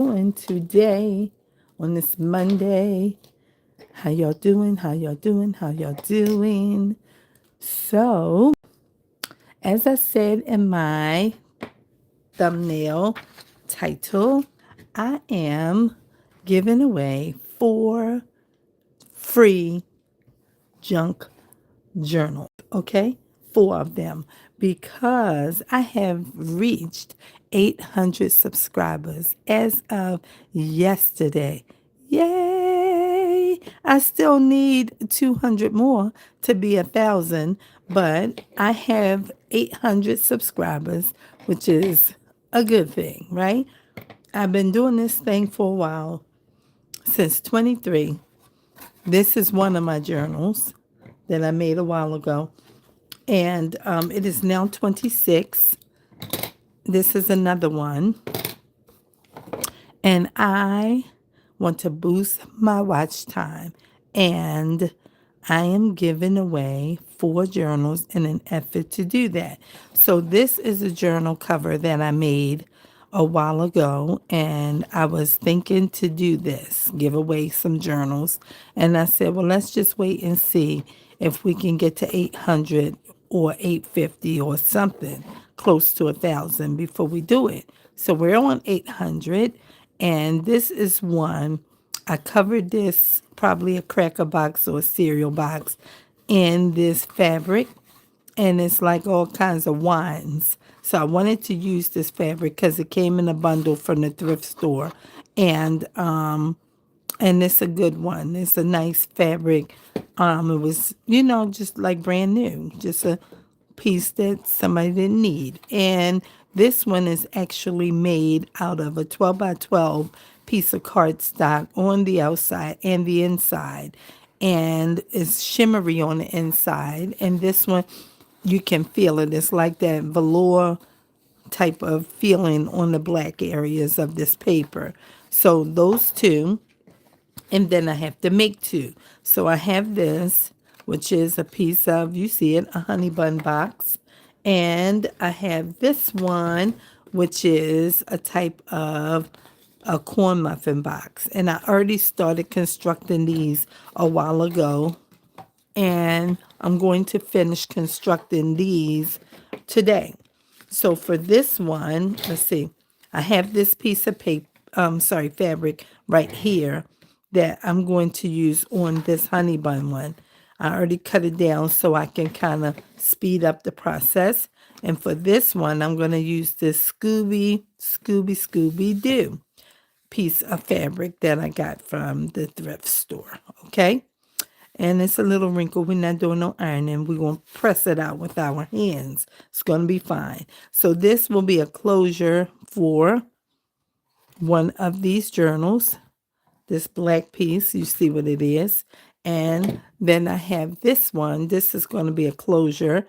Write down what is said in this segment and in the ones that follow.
doing today on this Monday? How y'all doing? How y'all doing? How y'all doing? So, as I said in my thumbnail title, I am giving away 4 free junk journals, okay? 4 of them, because I have reached 800 subscribers as of yesterday. Yay! I still need 200 more to be 1,000, but I have 800 subscribers, which is a good thing, right? I've been doing this thing for a while, since 23. This is one of my journals that I made a while ago, and it is now 26. This is another one, and I want to boost my watch time, and I am giving away 4 journals in an effort to do that. So this is a journal cover that I made a while ago, and I was thinking to do this, give away some journals, and I said, well, let's just wait and see if we can get to 800 or 850 or something close to 1,000 before we do it. So we're on 800, and this is one. I covered this, probably a cracker box or a cereal box, in this fabric, and it's like all kinds of wines. So I wanted to use this fabric because it came in a bundle from the thrift store, and it's a good one. It's a nice fabric. It was, just like brand new, just a piece that somebody didn't need. And this one is actually made out of a 12 by 12 piece of cardstock on the outside and the inside. And it's shimmery on the inside. And this one, you can feel it. It's like that velour type of feeling on the black areas of this paper. So those two, and then I have to make 2. So I have this, which is a piece of, you see it, a honey bun box. And I have this one, which is a type of a corn muffin box. And I already started constructing these a while ago. And I'm going to finish constructing these today. So for this one, let's see, I have this piece of fabric right here that I'm going to use on this honey bun one. I already cut it down so I can kind of speed up the process. And for this one, I'm going to use this Scooby Doo piece of fabric that I got from the thrift store, okay? And it's a little wrinkle. We're not doing no ironing. We're going to press it out with our hands. It's going to be fine. So this will be a closure for one of these journals. This black piece, you see what it is. And then I have this one. This is going to be a closure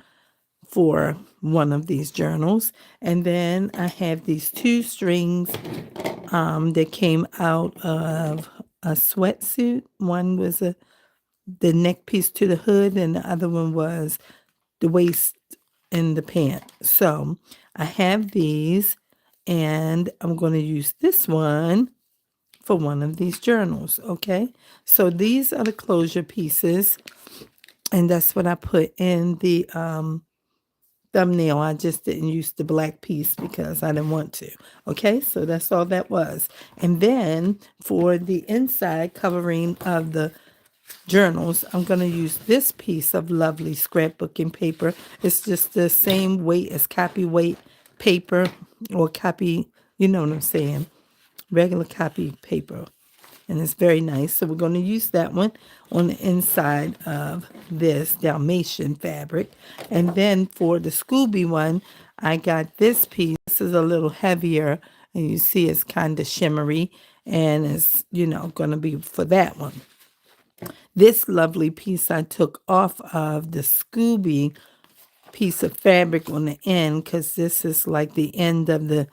for one of these journals. And then I have these 2 strings that came out of a sweatsuit. One was the neck piece to the hood, and the other one was the waist and the pant. So I have these, and I'm going to use this one for one of these journals, okay? So these are the closure pieces, and that's what I put in the thumbnail. I just didn't use the black piece because I didn't want to, okay? So that's all that was. And then for the inside covering of the journals, I'm going to use this piece of lovely scrapbooking paper. It's just the same weight as copy weight paper, or copy, you know what I'm saying, regular copy paper. And it's very nice. So we're going to use that one on the inside of this Dalmatian fabric. And then for the Scooby one, I got this piece. This is a little heavier, and you see it's kind of shimmery, and it's, going to be for that one. This lovely piece I took off of the Scooby piece of fabric on the end, because this is like the end of the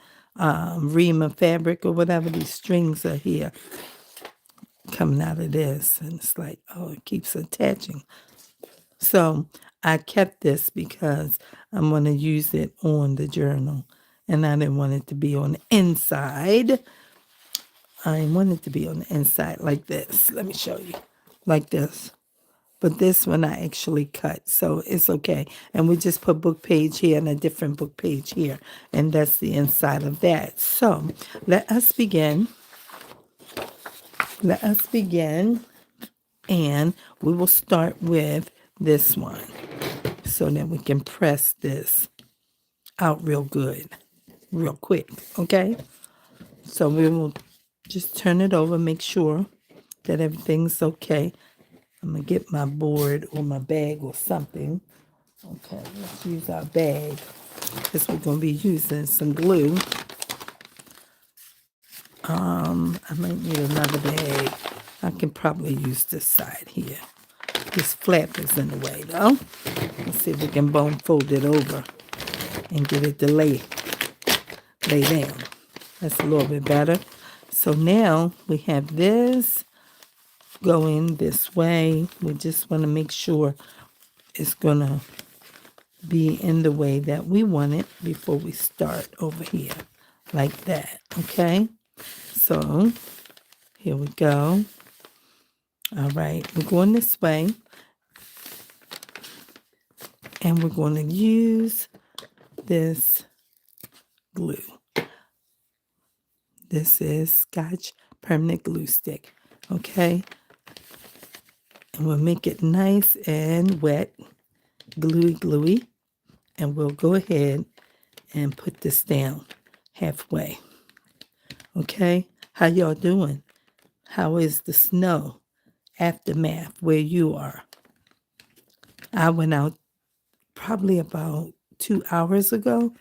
ream of fabric or whatever. These strings are here coming out of this, and it's like, oh, it keeps attaching. So I kept this because I'm going to use it on the journal, and I didn't want it to be on the inside. I want it to be on the inside like this. Let me show you. Like this. But this one I actually cut, so it's okay. And we just put book page here and a different book page here. And that's the inside of that. So let us begin. Let us begin. And we will start with this one so that we can press this out real good, real quick, okay? So we will just turn it over, make sure that everything's okay. I'm going to get my board or my bag or something. Okay, let's use our bag because we're going to be using some glue. I might need another bag. I can probably use this side here. This flap is in the way, though. Let's see if we can bone fold it over and get it to lay down. That's a little bit better. So now we have this going this way. We just want to make sure it's going to be in the way that we want it before we start over here, like that, okay? So here we go. All right, we're going this way, and we're going to use this glue. This is Scotch Permanent Glue Stick, okay? And we'll make it nice and wet, gluey, and we'll go ahead and put this down halfway, okay? How y'all doing? How is the snow aftermath where you are? I went out probably about 2 hours ago,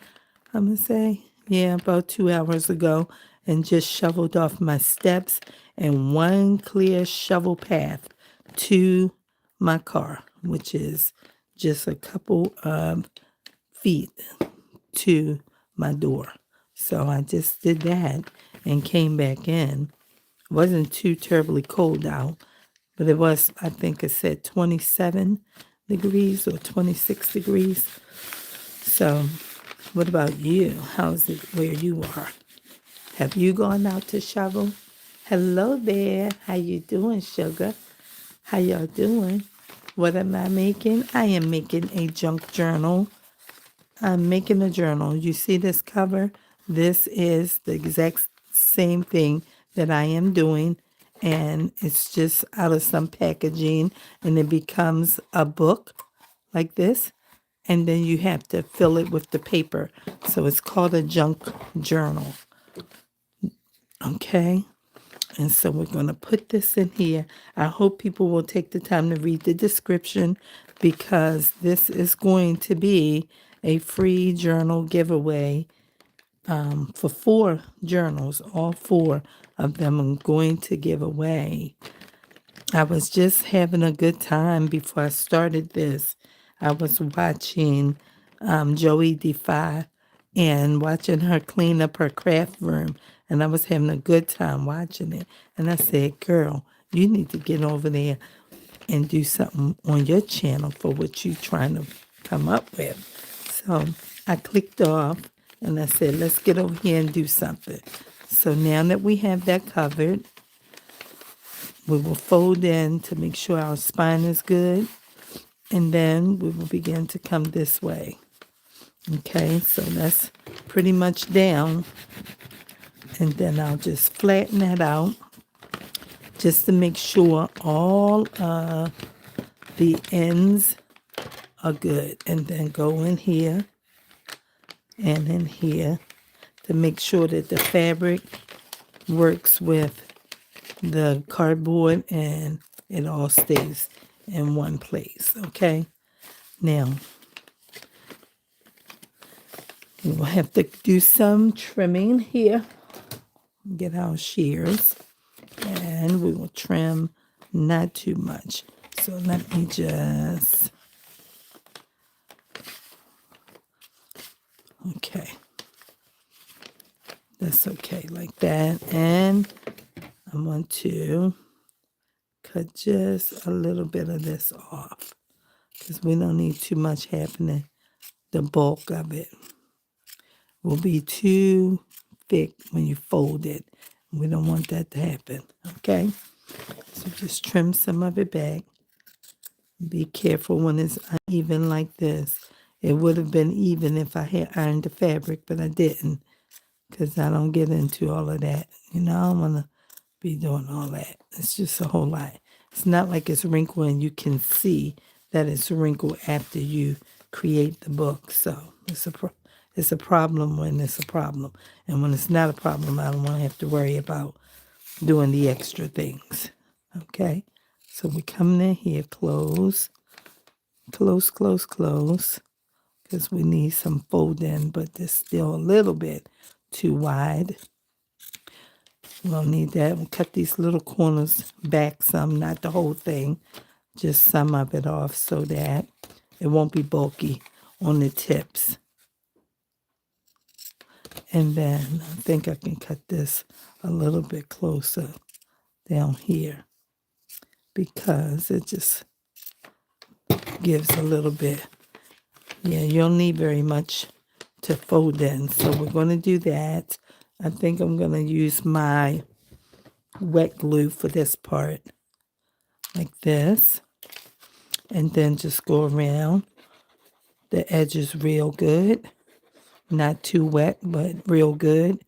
I'm going to say. Yeah, about 2 hours ago, and just shoveled off my steps and one clear shovel path to my car, which is just a couple of feet to my door. So I just did that and came back in. It wasn't too terribly cold out, but it was, I think it said 27 degrees or 26 degrees. So what about you? How's it where you are? Have you gone out to shovel? Hello there. How you doing, sugar? How y'all doing? What am I making? I am making a junk journal. I'm making a journal. You see this cover? This is the exact same thing that I am doing, and it's just out of some packaging, and it becomes a book like this, and then you have to fill it with the paper. So it's called a junk journal. Okay? And so we're going to put this in here. I hope people will take the time to read the description because this is going to be a free journal giveaway for 4 journals. All 4 of them I'm going to give away. I was just having a good time before I started this. I was watching Joey Defy and watching her clean up her craft room. And I was having a good time watching it. And I said, girl, you need to get over there and do something on your channel for what you're trying to come up with. So I clicked off and I said, let's get over here and do something. So now that we have that covered, we will fold in to make sure our spine is good. And then we will begin to come this way. Okay, so that's pretty much down. And then I'll just flatten that out just to make sure all the ends are good. And then go in here and in here to make sure that the fabric works with the cardboard and it all stays in one place, okay? Now, we'll have to do some trimming here. Get our shears, and we will trim not too much. So let me just, okay. That's okay like that. And I want to cut just a little bit of this off because we don't need too much happening. The bulk of it will be too thick when you fold it. We don't want that to happen, okay? So just trim some of it back. Be careful when it's uneven like this. It would have been even if I had ironed the fabric, but I didn't because I don't get into all of that. I don't want to be doing all that. It's just a whole lot. It's not like it's wrinkled and you can see that it's wrinkled after you create the book. So it's a problem when it's a problem. And when it's not a problem, I don't want to have to worry about doing the extra things. Okay? So we come in here, close, close, close, close, because we need some folding, but it's still a little bit too wide. We'll need that. We'll cut these little corners back some, not the whole thing, just some of it off so that it won't be bulky on the tips. And then I think I can cut this a little bit closer down here because it just gives a little bit. Yeah, you don't need very much to fold in. So we're going to do that. I think I'm going to use my wet glue for this part, like this. And then just go around the edges real good. Not too wet, but real good.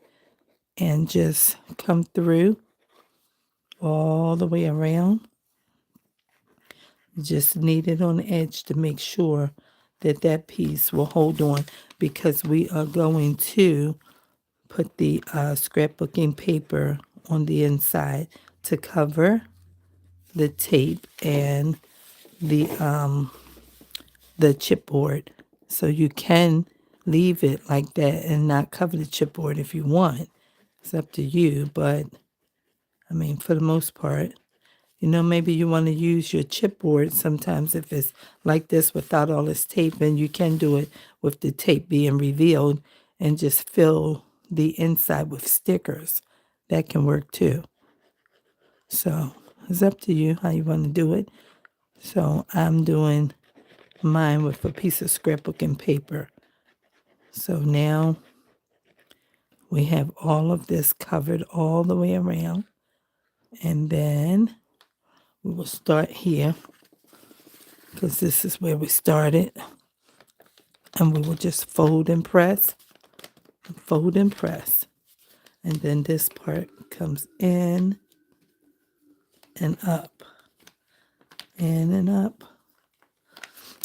And just come through all the way around. Just knead it on the edge to make sure that that piece will hold on, because we are going to put the scrapbooking paper on the inside to cover the tape and the chipboard. So you can leave it like that and not cover the chipboard if you want. It's up to you, but I mean, for the most part, maybe you want to use your chipboard sometimes if it's like this without all this tape, and you can do it with the tape being revealed and just fill the inside with stickers. That can work too. So it's up to you how you want to do it. So I'm doing mine with a piece of scrapbooking paper. So now we have all of this covered all the way around. And then we will start here, because this is where we started. And we will just fold and press, fold and press. And then this part comes in and up, in and up.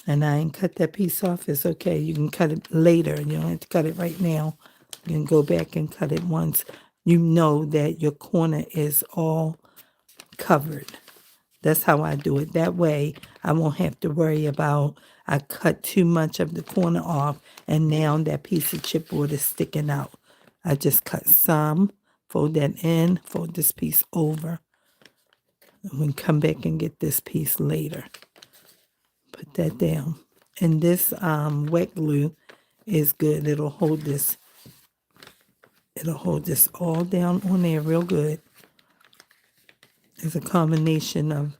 And I ain't cut that piece off. It's okay. You can cut it later. You don't have to cut it right now. You can go back and cut it once you know that your corner is all covered. That's how I do it. That way, I won't have to worry about I cut too much of the corner off and now that piece of chipboard is sticking out. I just cut some, fold that in, fold this piece over. And we can come back and get this piece later. Put that down. And this wet glue is good. It'll hold this all down on there real good. It's a combination of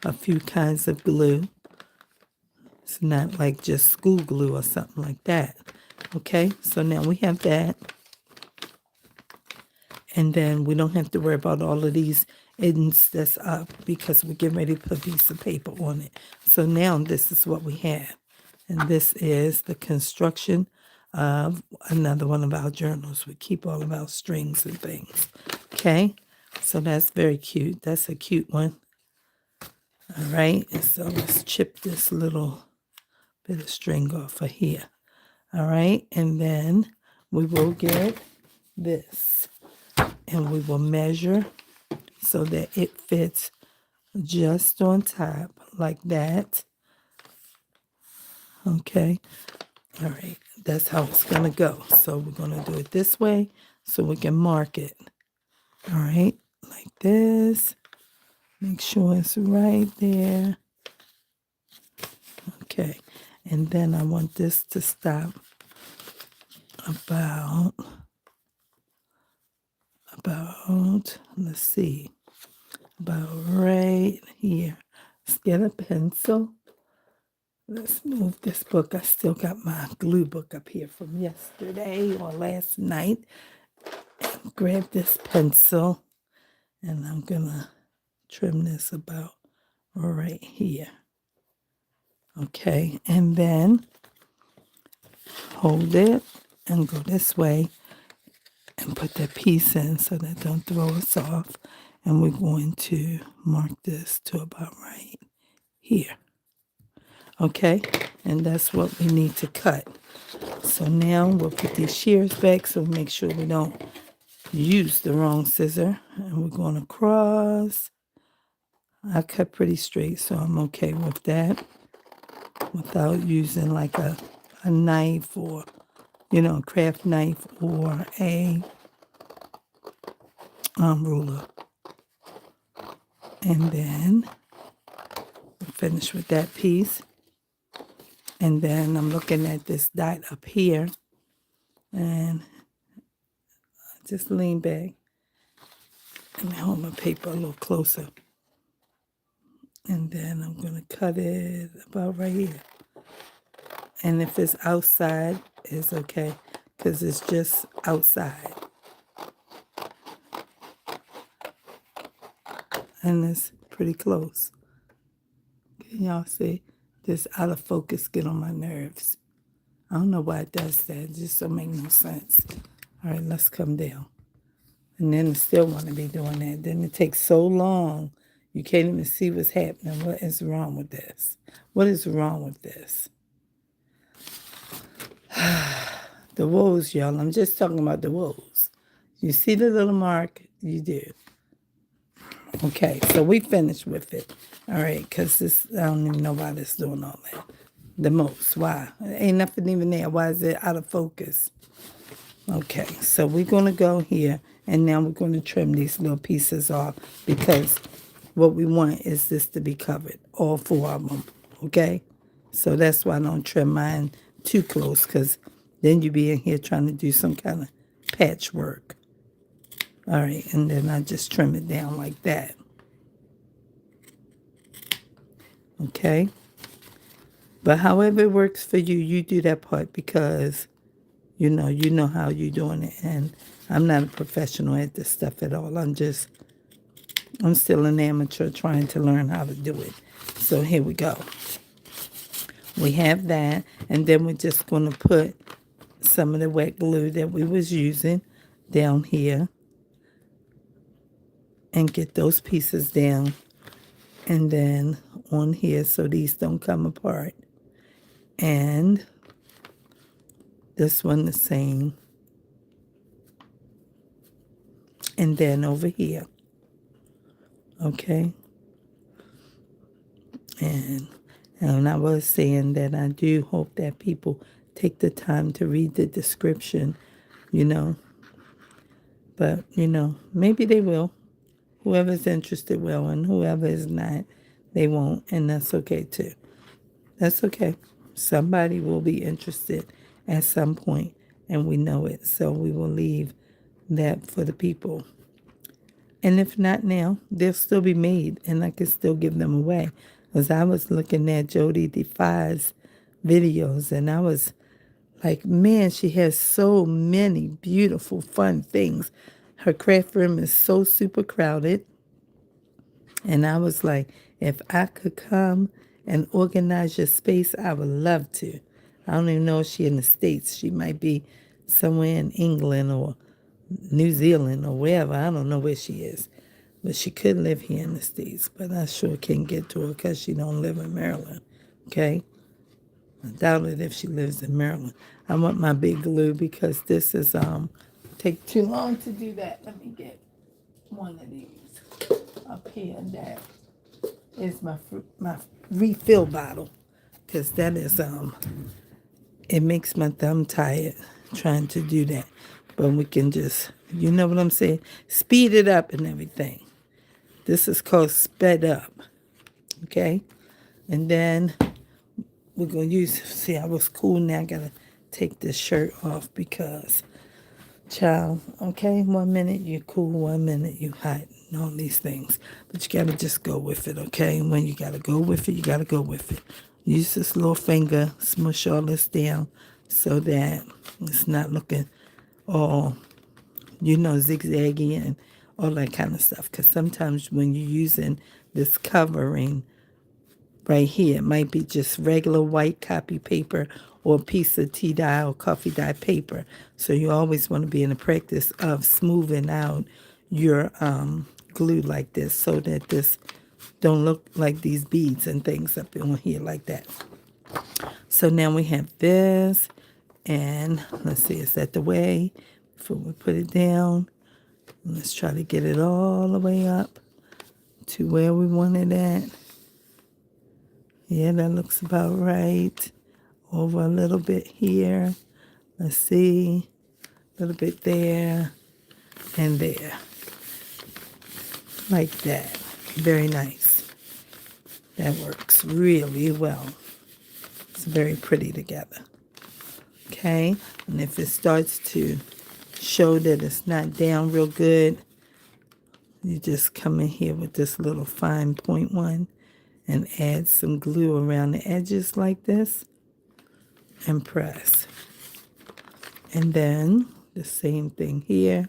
a few kinds of glue. It's not like just school glue or something like that. Okay, so now we have that. And then we don't have to worry about all of these ends that's up because we're getting ready to put a piece of paper on it. So now this is what we have. And this is the construction of another one of our journals. We keep all of our strings and things. Okay, so that's very cute. That's a cute one. All right, and so let's chip this little bit of string off of here. All right, and then we will get this. And we will measure so that it fits just on top like that. Okay. All right. That's how it's going to go. So we're going to do it this way so we can mark it. All right. Like this. Make sure it's right there. Okay. And then I want this to stop about, let's see, about right here. Let's get a pencil. Let's move this book. I still got my glue book up here from yesterday or last night. grab this pencil and I'm gonna trim this about right here. Okay, and then hold it and go this way and put that piece in so that don't throw us off. And we're going to mark this to about right here. Okay, and that's what we need to cut. So now we'll put these shears back so we make sure we don't use the wrong scissor. And we're going across. I cut pretty straight, so I'm okay with that without using like a knife or, a craft knife or a ruler. And then finish with that piece. And then I'm looking at this dot up here and just lean back and hold my paper a little closer. And then I'm going to cut it about right here. And if it's outside, it's okay because it's just outside. And it's pretty close. Can y'all see? This out of focus get on my nerves. I don't know why it does that. It just don't make no sense. All right, let's come down. And then I still want to be doing that. Then it takes so long, you can't even see what's happening. What is wrong with this? What is wrong with this? The woes, y'all. I'm just talking about the woes. You see the little mark? You do. Okay, so we finished with it. All right, because this, I don't even know why this doing all that. The most. Why? Ain't nothing even there. Why is it out of focus? Okay, so we're going to go here, and now we're going to trim these little pieces off because what we want is this to be covered, all 4 of them, okay? So that's why I don't trim mine too close because then you be in here trying to do some kind of patchwork. All right, and then I just trim it down like that. Okay? But however it works for you, you do that part because, you know how you're doing it. And I'm not a professional at this stuff at all. I'm still an amateur trying to learn how to do it. So here we go. We have that, and then we're just going to put some of the wet glue that we was using down here and get those pieces down and then on here so these don't come apart. And this one the same. And then over here. Okay? And I was saying that I do hope that people take the time to read the description, But, maybe they will. Whoever's interested will, and whoever is not, they won't. And that's okay, too. That's okay. Somebody will be interested at some point, and we know it. So we will leave that for the people. And if not now, they'll still be made, and I can still give them away. Because I was looking at Jody Defy's videos, and I was like, man, she has so many beautiful, fun things. Her craft room is so super crowded. And I was like, if I could come and organize your space, I would love to. I don't even know if she's in the States. She might be somewhere in England or New Zealand or wherever. I don't know where she is. But she could live here in the States. But I sure can't get to her because she don't live in Maryland. Okay? I doubt it if she lives in Maryland. I want my big glue because this is take too long to do that. Let me get one of these up here. That is my refill bottle because that is it makes my thumb tired trying to do that. But we can just, you know what I'm saying, speed it up and everything. This is called sped up. Okay, and then we're going to use, see, I was cool. Now I got to take this shirt off because, child, okay, 1 minute you cool, 1 minute you hot, and all these things. But you got to just go with it, okay? And when you got to go with it, you got to go with it. Use this little finger, smush all this down so that it's not looking all zigzaggy and all that kind of stuff. Because sometimes when you're using this covering right here, it might be just regular white copy paper or a piece of tea dye or coffee dye paper. So you always want to be in the practice of smoothing out your glue like this so that this don't look like these beads and things up on here like that. So now we have this, and let's see, is that the way? Before we put it down, let's try to get it all the way up to where we want it at. Yeah, that looks about right. Over a little bit here. Let's see, a little bit there and there. Like that. Very nice. That works really well. It's very pretty together. Okay, and if it starts to show that it's not down real good, you just come in here with this little fine point one and add some glue around the edges like this and press. And then the same thing here,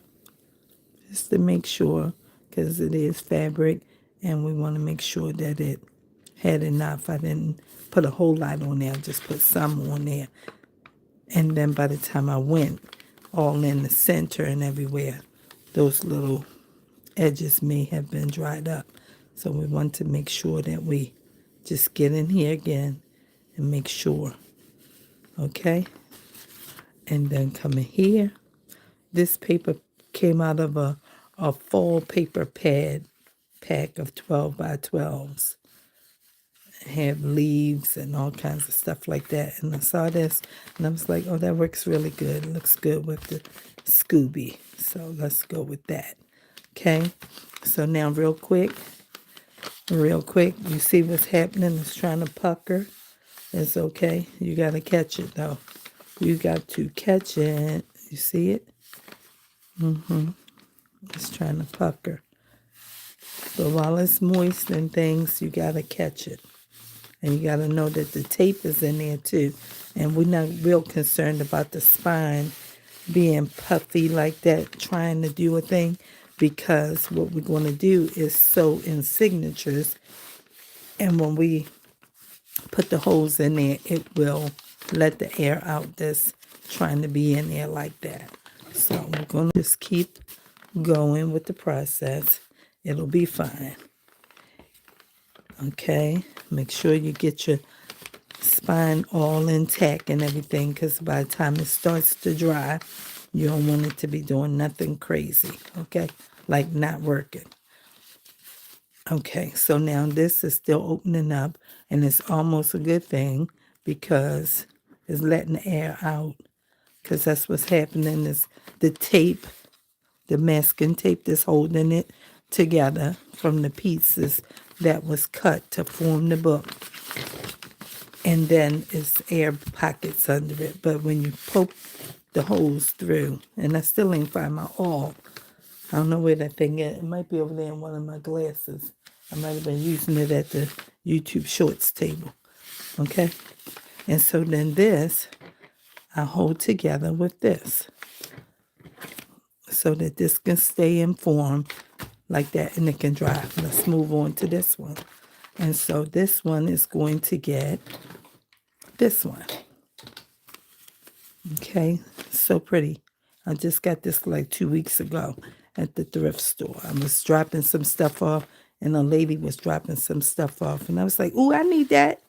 just to make sure, because it is fabric and we want to make sure that it had enough. I didn't put a whole lot on there, I just put some on there. And then by the time I went all in the center and everywhere, those little edges may have been dried up. So we want to make sure that we just get in here again and make sure. Okay? And then come in here. This paper came out of a fall paper pad pack of 12 by 12s. Have leaves and all kinds of stuff like that. And I saw this and I was like, oh, that works really good. It looks good with the Scooby. So let's go with that. Okay. So now real quick, you see what's happening? It's trying to pucker. It's okay. You got to catch it though. You got to catch it. You see it? It's trying to pucker. But while it's moist and things, you got to catch it. And you got to know that the tape is in there too. And we're not real concerned about the spine being puffy like that, trying to do a thing, because what we're going to do is sew in signatures. And when we put the holes in there, it will let the air out that's trying to be in there like that. So we're going to just keep going with the process. It'll be fine. Okay, make sure you get your spine all intact and everything, because by the time it starts to dry, you don't want it to be doing nothing crazy, okay? Like not working. Okay, so now this is still opening up, and it's almost a good thing because it's letting the air out, because that's what's happening is the tape, the masking tape that's holding it together from the pieces that was cut to form the book. And then it's air pockets under it. But when you poke the holes through, and I still ain't find my awl. I don't know where that thing is. It might be over there in one of my glasses. I might have been using it at the YouTube Shorts table. Okay? And so then this, I hold together with this, so that this can stay in form like that and it can dry. Let's move on to this one. And so this one is going to get this one. Okay, so pretty. I just got this like 2 weeks ago at the thrift store. I was dropping some stuff off and a lady was dropping some stuff off. And I was like, ooh, I need that.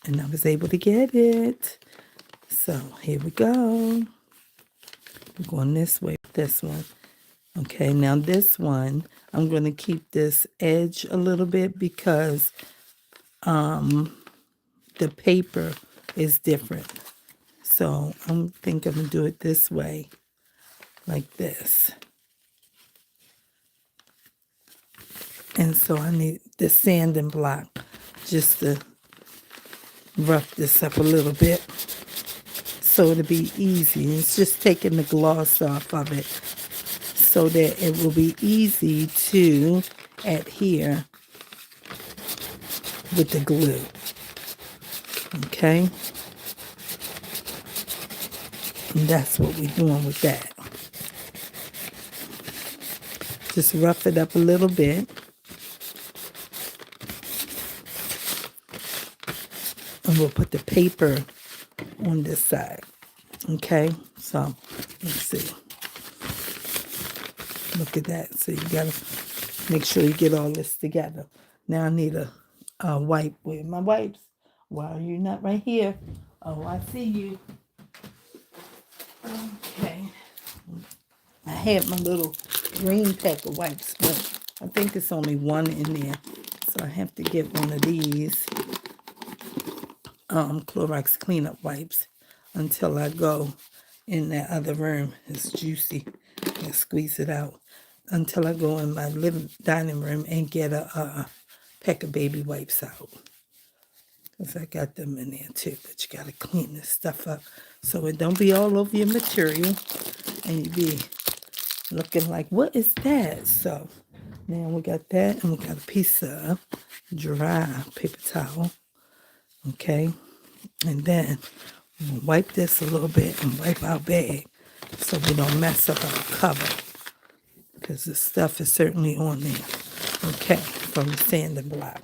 And I was able to get it. So here we go. We're going this way with this one. Okay, now this one, I'm going to keep this edge a little bit because the paper is different. So I think I'm going to do it this way, like this. And so I need the sanding block just to rough this up a little bit so it'll be easy. It's just taking the gloss off of it, so that it will be easy to adhere with the glue. Okay? And that's what we're doing with that. Just rough it up a little bit. And we'll put the paper on this side. Okay, so let's see. Look at that. So you gotta make sure you get all this together. Now I need a wipe. Where are my wipes? Why are you not right here? Oh, I see you. Okay. I had my little green pack of wipes, but I think it's only one in there. So I have to get one of these Clorox cleanup wipes until I go in that other room. It's juicy. I squeeze it out until I go in my dining room and get a pack of baby wipes out. Because I got them in there too, but you got to clean this stuff up so it don't be all over your material and you be looking like, what is that? So now we got that, and we got a piece of dry paper towel. Okay, and then we'll wipe this a little bit and wipe our bag so we don't mess up our cover, because the stuff is certainly on there. Okay, from the sanding block.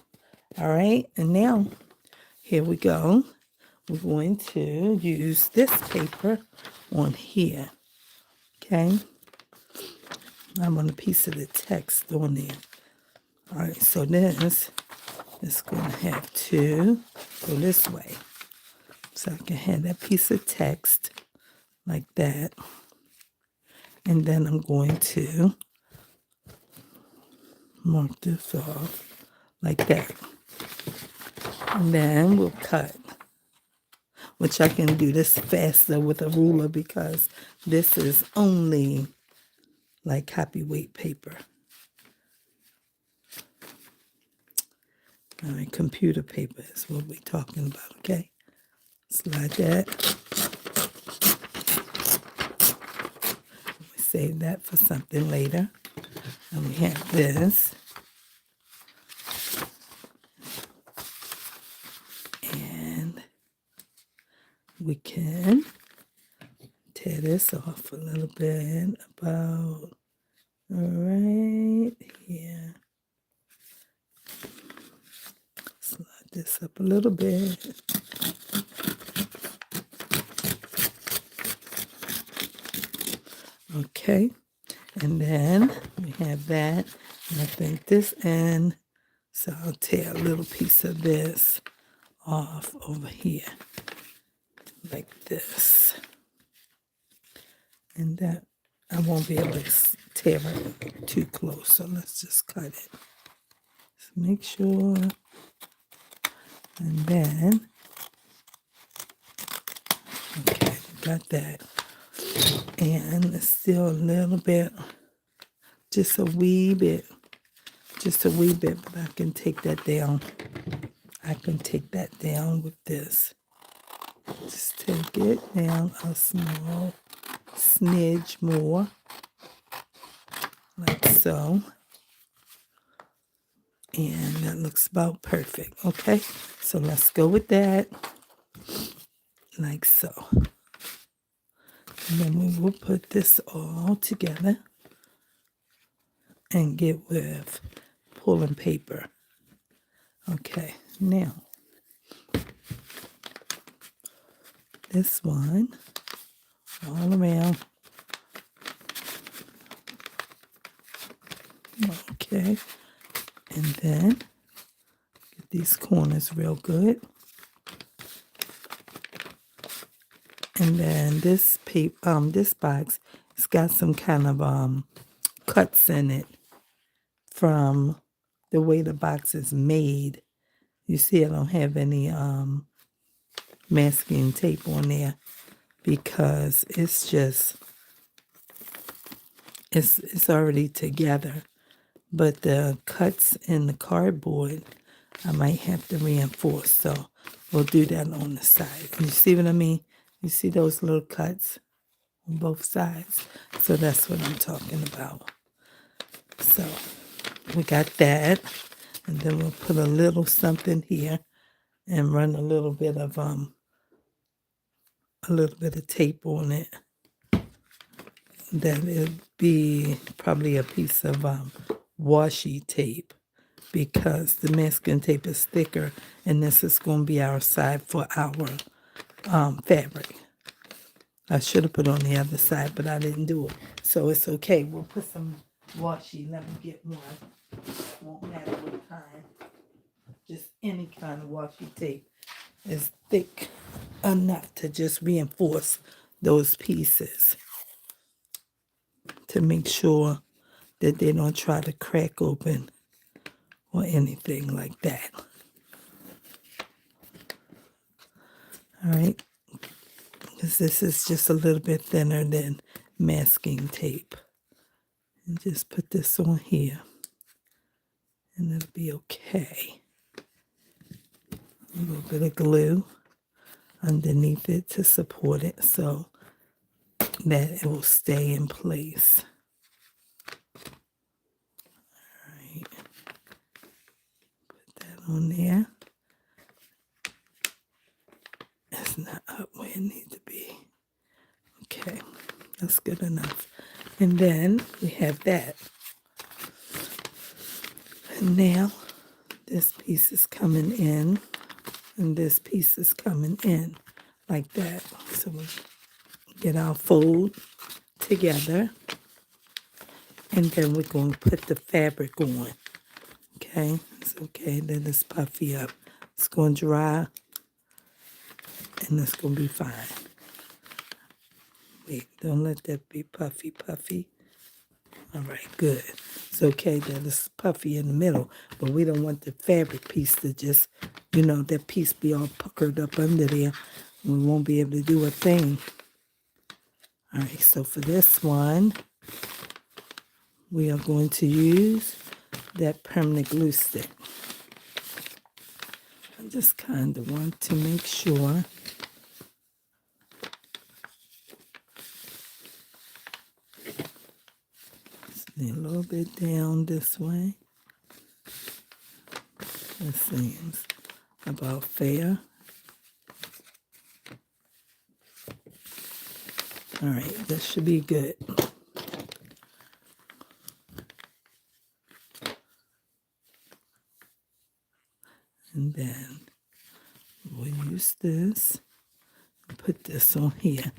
All right, and now here we go. We're going to use this paper on here. Okay, I want a piece of the text on there. All right, so this is going to have to go this way. So I can have that piece of text like that. And then I'm going to mark this off like that. And then we'll cut, which I can do this faster with a ruler because this is only like copyweight paper. All right, computer paper is what we're talking about, okay? Slide that. We save that for something later. And we have this. And we can tear this off a little bit about right here. Slide this up a little bit. Okay, and then we have that, and I think this end, so I'll tear a little piece of this off over here, like this. And that, I won't be able to tear it too close, so let's just cut it. So make sure, and then, okay, got that. And it's still a little bit, just a wee bit, but I can take that down. I can take that down with this. Just take it down a small smidge more, like so. And that looks about perfect, okay? So let's go with that, like so. And then we will put this all together and get with pulling paper. Okay, now this one all around. Okay, and then get these corners real good. And then this paper, this box, it's got some kind of cuts in it from the way the box is made. You see, I don't have any masking tape on there because it's just it's already together. But the cuts in the cardboard, I might have to reinforce. So we'll do that on the side. You see what I mean? You see those little cuts on both sides? So that's what I'm talking about. So we got that. And then we'll put a little something here and run a little bit of tape on it. that it'd be probably a piece of washi tape because the masking tape is thicker, and this is going to be our side for our fabric. I should have put on the other side, but I didn't do it. So it's okay. We'll put some washi. Let me get one. Won't matter what kind. Just any kind of washi tape is thick enough to just reinforce those pieces to make sure that they don't try to crack open or anything like that. All right, because this is just a little bit thinner than masking tape. And just put this on here and it'll be okay. A little bit of glue underneath it to support it so that it will stay in place. All right, put that on there. It's not up where it needs to be. Okay, that's good enough. And then we have that. And now this piece is coming in, and this piece is coming in like that. So we get our fold together, and then we're going to put the fabric on. Okay, it's okay. Then it's puffy up. It's going to dry, and it's going to be fine. Wait, don't let that be puffy. All right, good. It's okay that it's puffy in the middle, but we don't want the fabric piece to just, that piece be all puckered up under there. We won't be able to do a thing. All right, so for this one, we are going to use that permanent glue stick. I just kind of want to make sure a little bit down this way. That seems about fair. All right, that should be good. And then we'll use this and put this on here.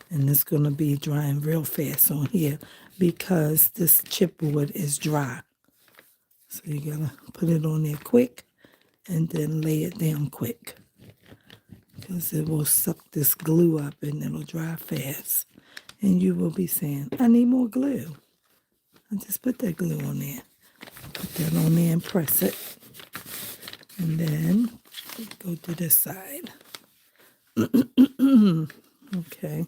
And it's going to be drying real fast on here because this chipboard is dry. So you got to put it on there quick and then lay it down quick, because it will suck this glue up and it'll dry fast. And you will be saying, I need more glue. I just put that glue on there. Put that on there and press it. And then go to this side. Okay.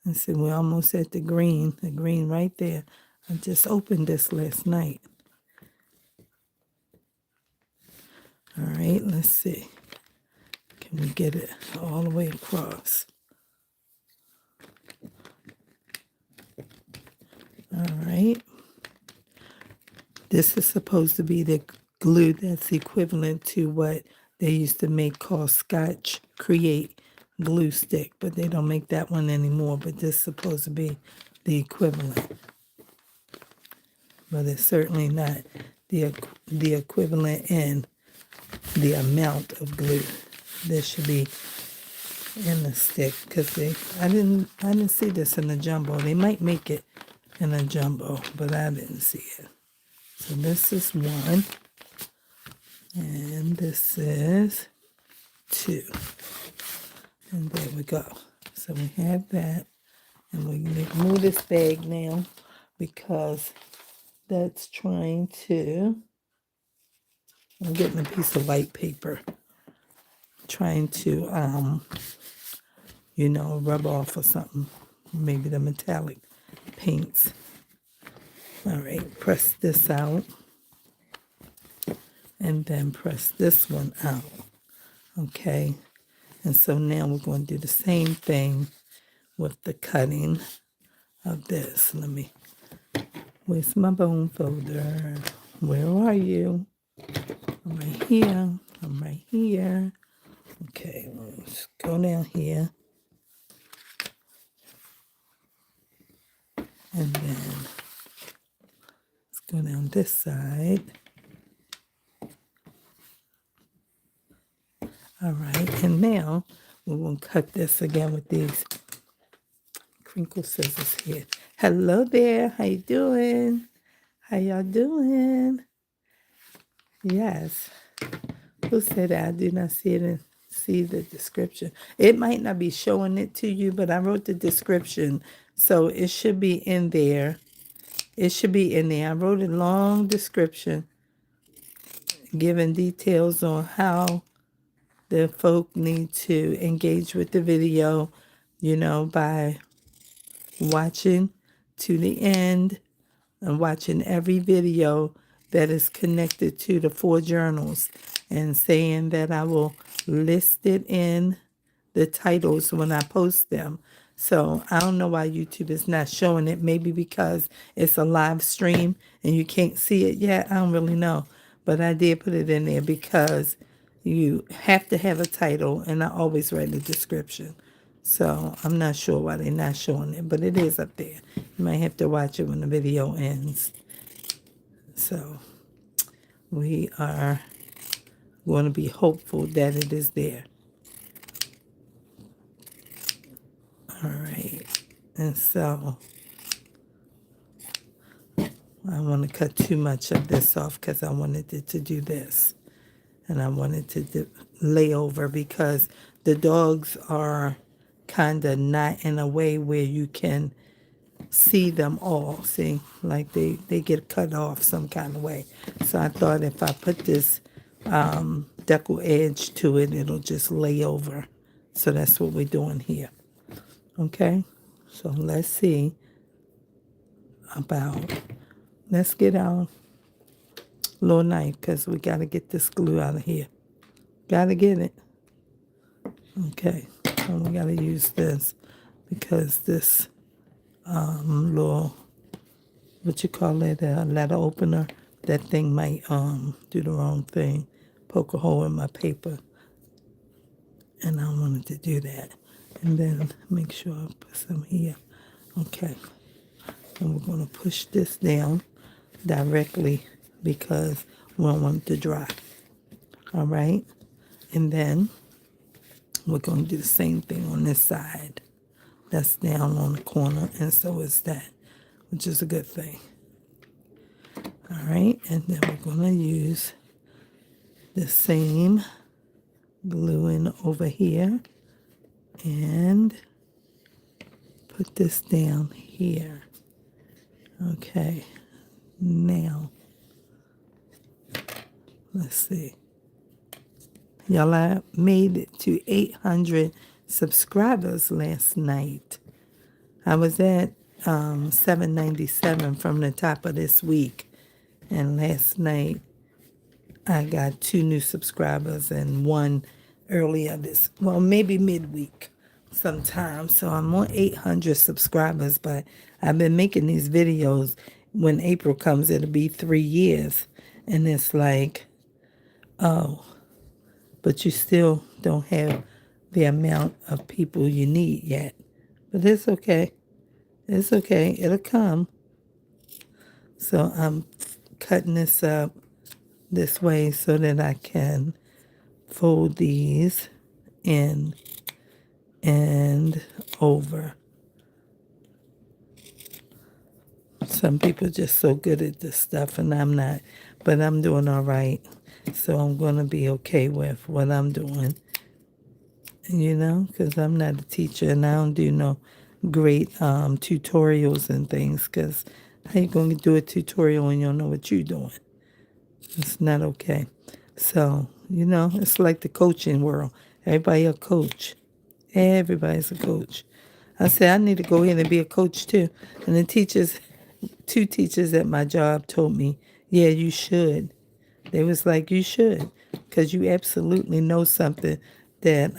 And see, we're almost at the green right there. I just opened this last night. All right, let's see. Can we get it all the way across? All right. This is supposed to be the glue that's equivalent to what they used to make called Scotch Create glue stick, but they don't make that one anymore. But this is supposed to be the equivalent. But it's certainly not the equivalent in the amount of glue that should be in the stick, because I didn't see this in the jumbo. They might make it in a jumbo, but I didn't see it. So this is one, and this is two, and there we go. So we have that, and we can move this bag now because that's trying to. I'm getting a piece of white paper, trying to rub off or something. Maybe the metallic paints. All right, press this out. And then press this one out. Okay. And so now we're going to do the same thing with the cutting of this. Where's my bone folder? Where are you? I'm right here. I'm right here. Okay, let's go down here. And then let's go down this side. All right, and now we're going to cut this again with these crinkle scissors here. Hello there, how you doing? How y'all doing? Yes. Who said that? I do not see it and see the description. It might not be showing it to you, but I wrote the description, so it should be in there. It should be in there. I wrote a long description giving details on how the folk need to engage with the video, by watching to the end and watching every video that is connected to the 4 journals and saying that I will list it in the titles when I post them. So I don't know why YouTube is not showing it. Maybe because it's a live stream and you can't see it yet. I don't really know. But I did put it in there because you have to have a title, and I always write a description. So I'm not sure why they're not showing it, but it is up there. You might have to watch it when the video ends. So we are going to be hopeful that it is there. All right. And so I want to cut too much of this off because I wanted it to do this. And I wanted to lay over because the dogs are kind of not in a way where you can see them all. See, like they get cut off some kind of way. So I thought if I put this decal edge to it, it'll just lay over. So that's what we're doing here. Okay, so let's see let's get our little knife because we got to get this glue out of here. Got to get it. Okay, and we got to use this because this little, letter opener, that thing might do the wrong thing, poke a hole in my paper, and I don't want it to do that. And then make sure I put some here. Okay, and we're going to push this down directly because we don't want it to dry. All right, and then we're going to do the same thing on this side. That's down on the corner, and so is that, which is a good thing. All right, and then we're going to use the same gluing over here and put this down here. Okay, now let's see. Y'all, I made it to 800 subscribers last night. I was at 797 from the top of this week, and last night I got 2 new subscribers and 1 earlier maybe midweek sometime. So I'm on 800 subscribers, but I've been making these videos. When April comes, it'll be 3 years, and it's like, oh, but you still don't have the amount of people you need yet. But it's okay. It's okay. It'll come. So I'm cutting this up this way so that I can fold these in and over. Some people just so good at this stuff and I'm not. But I'm doing all right. So I'm going to be okay with what I'm doing. Because I'm not a teacher and I don't do no great tutorials and things, because how you going to do a tutorial when you don't know what you're doing? It's not okay. So, it's like the coaching world. Everybody a coach. Everybody's a coach. I said, I need to go in and be a coach too. And the 2 teachers at my job told me, yeah, you should. They was like, you should, because you absolutely know something that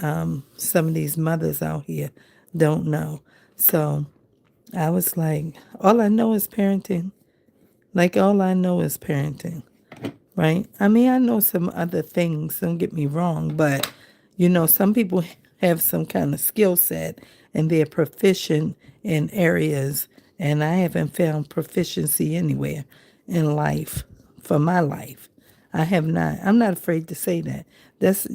some of these mothers out here don't know. So I was like, all I know is parenting. All I know is parenting, right? I mean, I know some other things, don't get me wrong, but, some people have some kind of skill set and they're proficient in areas And I haven't found proficiency anywhere in life for my life. I have not. I'm not afraid to say that. That's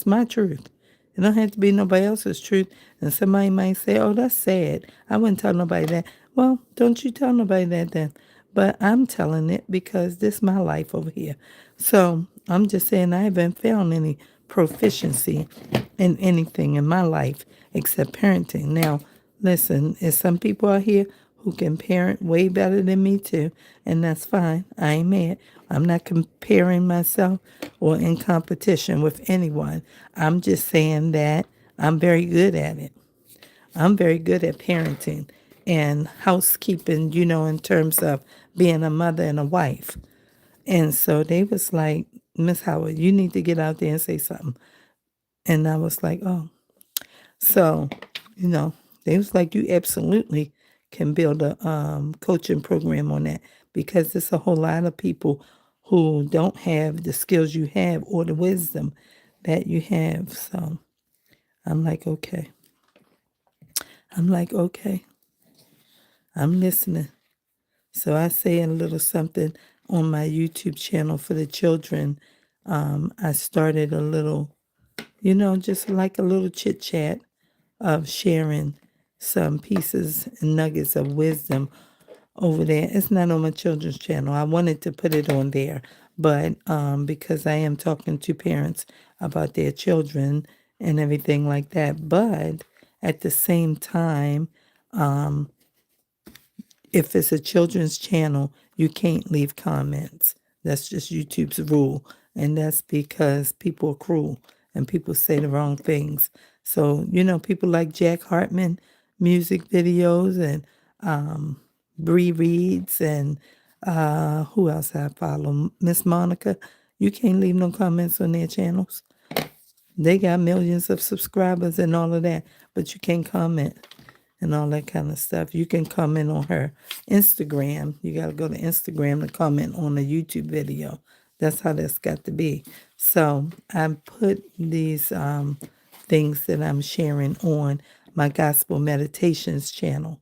my truth. It don't have to be nobody else's truth. And somebody might say, oh, that's sad. I wouldn't tell nobody that. Well, don't you tell nobody that then. But I'm telling it because this is my life over here. So I'm just saying I haven't found any proficiency in anything in my life except parenting. Now, listen, there's some people out here who can parent way better than me too, and that's fine. I ain't mad. I'm not comparing myself or in competition with anyone. I'm just saying that I'm very good at it. I'm very good at parenting and housekeeping, in terms of being a mother and a wife. And so they was like, Miss Howard, you need to get out there and say something. And I was like, oh. So, they was like, you absolutely can build a coaching program on that because there's a whole lot of people who don't have the skills you have or the wisdom that you have. So I'm like, okay. I'm listening. So I say a little something on my YouTube channel for the children. I started a little, just like a little chit chat of sharing some pieces and nuggets of wisdom over there. It's not on my children's channel. I wanted to put it on there, but because I am talking to parents about their children and everything like that. But at the same time, if it's a children's channel, you can't leave comments. That's just YouTube's rule. And that's because people are cruel and people say the wrong things. So, people like Jack Hartman, music videos, and Bree Reeds, and who else I follow? Miss Monica. You can't leave no comments on their channels. They got millions of subscribers and all of that, but you can't comment and all that kind of stuff. You can comment on her Instagram. You got to go to Instagram to comment on a YouTube video. That's how that's got to be. So I put these things that I'm sharing on my Gospel Meditations channel.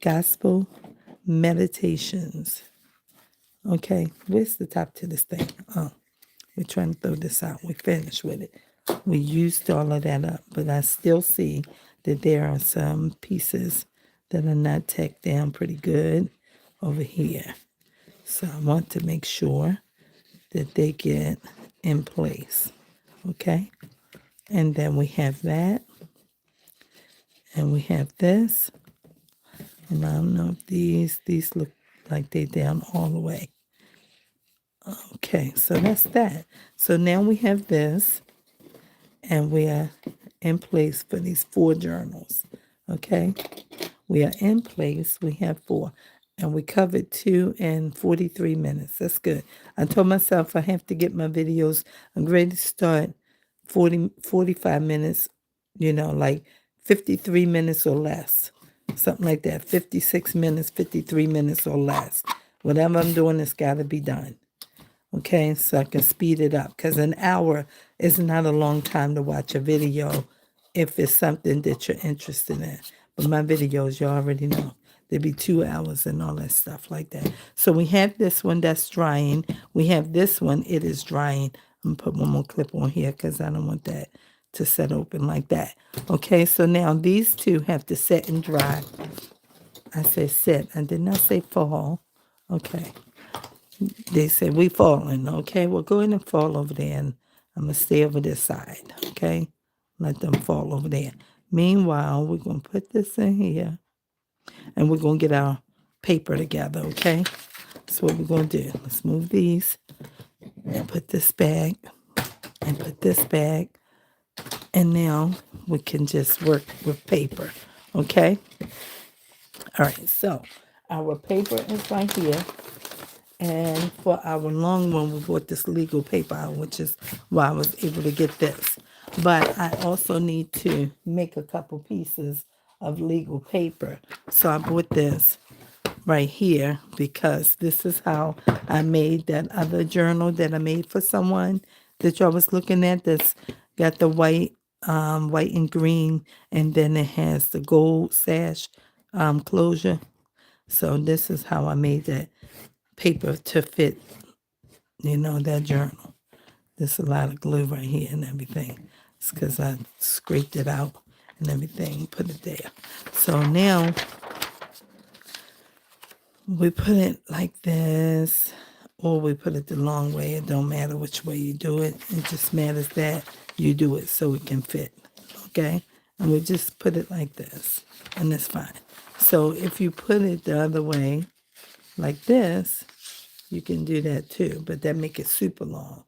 Gospel Meditations. Okay, where's the top to this thing? Oh, we're trying to throw this out. We finished with it. We used all of that up, but I still see that there are some pieces that are not tacked down pretty good over here. So I want to make sure that they get in place. Okay? And then we have that. And we have this. And I don't know if these look like they're down all the way. Okay, so that's that. So now we have this. And we are in place for these 4 journals. Okay? We are in place. We have 4. And we covered 2 in 43 minutes. That's good. I told myself I have to get my videos. I'm ready to start 45 minutes, like 53 minutes or less. Something like that. 56 minutes, 53 minutes or less. Whatever I'm doing, it's got to be done. Okay, so I can speed it up because an hour is not a long time to watch a video if it's something that you're interested in. But my videos, you already know, there'd be 2 hours and all that stuff like that. So we have this one that's drying. We have this one, it is drying. I'm going to put one more clip on here because I don't want that to set open like that. Okay, so now these 2 have to set and dry. I said set, I did not say fall. Okay. They said, we falling, okay? Well, go ahead and fall over there, and I'm going to stay over this side, okay? Let them fall over there. Meanwhile, we're going to put this in here, and we're going to get our paper together, okay? That's what we're going to do. Let's move these and put this back and put this back, and now we can just work with paper, okay? All right, so our paper is right here. And for our long one, we bought this legal paper out, which is why I was able to get this. But I also need to make a couple pieces of legal paper. So I bought this right here because this is how I made that other journal that I made for someone that y'all was looking at that's got the white and green, and then it has the gold sash closure. So this is how I made that paper to fit, that journal. There's a lot of glue right here and everything. It's because I scraped it out and everything, put it there. So now we put it like this, or we put it the long way. It don't matter which way you do it. It just matters that you do it so it can fit, okay? And we just put it like this, and it's fine. So if you put it the other way, like this, you can do that too, but that make it super long.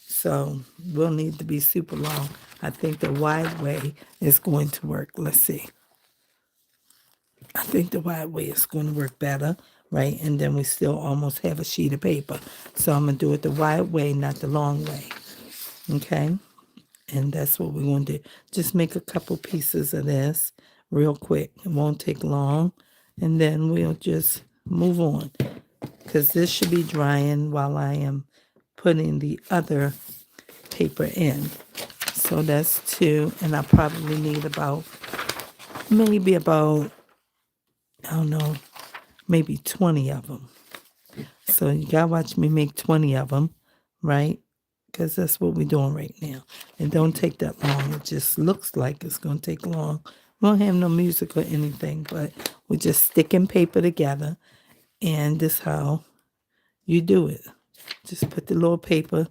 So we'll need to be super long. I think the wide way is going to work. Let's see. I think the wide way is going to work better, right? And then we still almost have a sheet of paper. So I'm going to do it the wide way, not the long way. Okay? And that's what we're going to do. Just make a couple pieces of this real quick. It won't take long. And then we'll just move on. Because this should be drying while I am putting the other paper in. So that's 2. And I probably need maybe about, I don't know, maybe 20 of them. So you got to watch me make 20 of them, right? Because that's what we're doing right now. It don't take that long. It just looks like it's going to take long. We don't have no music or anything, but we're just sticking paper together. And this is how you do it. Just put the little paper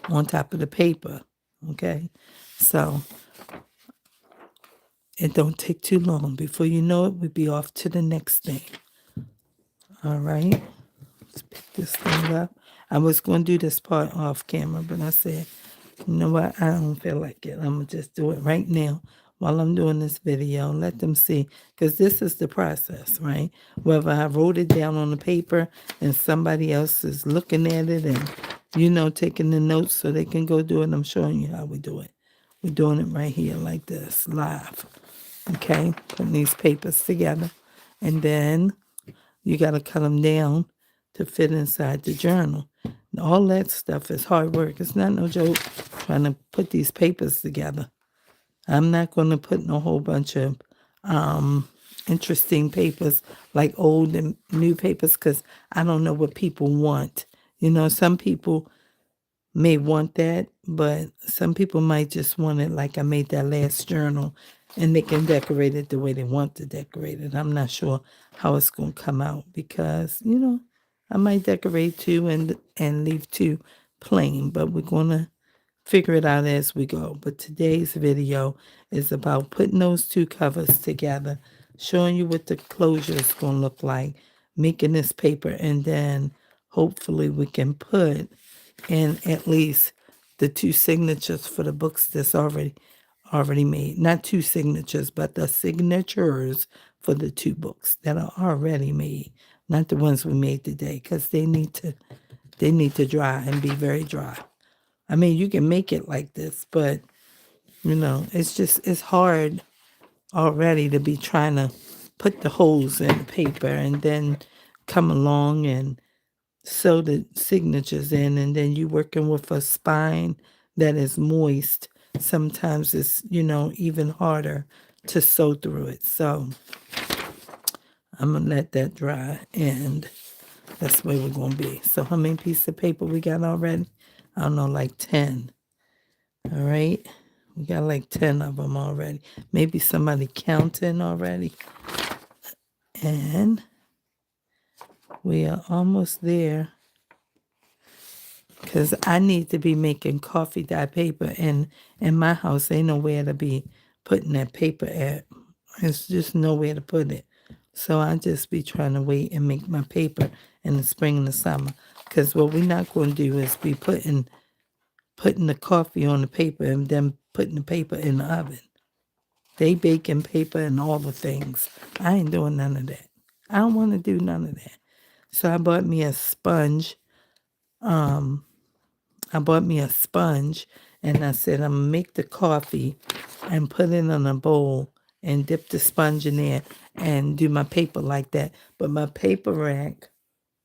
on top of the paper, okay? So it don't take too long. Before you know it, we'll be off to the next thing. All right? Let's pick this thing up. I was going to do this part off camera, but I said, you know what? I don't feel like it. I'm going to just do it right now while I'm doing this video. Let them see. Because this is the process, right? Whether I wrote it down on the paper and somebody else is looking at it and, taking the notes so they can go do it, I'm showing you how we do it. We're doing it right here like this, live. Okay? Putting these papers together. And then you got to cut them down to fit inside the journal. And all that stuff is hard work. It's not no joke trying to put these papers together. I'm not going to put in a whole bunch of interesting papers like old and new papers because I don't know what people want. Some people may want that, but some people might just want it like I made that last journal and they can decorate it the way they want to decorate it. I'm not sure how it's going to come out because, I might decorate 2 and leave 2 plain, but we're going to figure it out as we go. But today's video is about putting those 2 covers together, showing you what the closure is going to look like, making this paper, and then hopefully we can put in at least the 2 signatures for the books that's already made. Not 2 signatures, but the signatures for the 2 books that are already made, not the ones we made today, because they need to dry and be very dry. I mean, you can make it like this, but it's hard already to be trying to put the holes in the paper and then come along and sew the signatures in, and then you working with a spine that is moist. Sometimes it's, even harder to sew through it. So I'm going to let that dry, and that's where we're going to be. So how many pieces of paper we got already? I don't know, like 10. All right. We got like 10 of them already. Maybe somebody counting already. And we are almost there. Because I need to be making coffee dye paper. And in my house, ain't nowhere to be putting that paper at. There's just nowhere to put it. So I just be trying to wait and make my paper in the spring and the summer. Because what we're not going to do is be putting the coffee on the paper and then putting the paper in the oven. They baking paper and all the things. I ain't doing none of that. I don't want to do none of that. So I bought me a sponge. I bought me a sponge and I said, I'm going to make the coffee and put it in a bowl and dip the sponge in there and do my paper like that. But my paper rack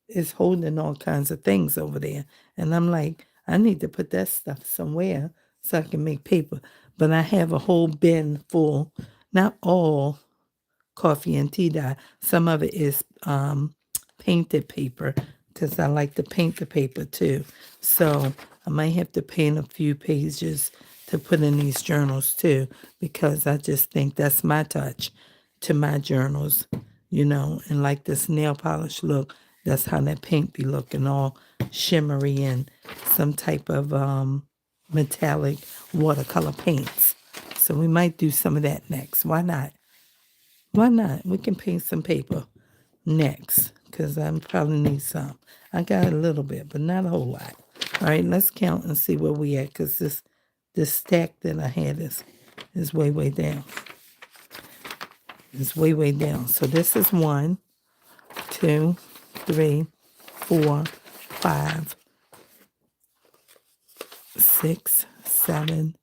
is holding all kinds of things over there. And I'm like, I need to put that stuff somewhere so I can make paper. But I have a whole bin full, not all coffee and tea dye. Some of it is painted paper because I like to paint the paper too. So I might have to paint a few pages to put in these journals too, because I just think that's my touch to my journals, and like this nail polish look, that's how that paint be looking, all shimmery and some type of metallic watercolor paints. So we might do some of that next. Why not? Why not? We can paint some paper next, because I probably need some. I got a little bit, but not a whole lot. All right, let's count and see where we at, because this stack that I had is way, way down. It's way, way down. So this is 1, 2, 3, 4, 5, 6, 7.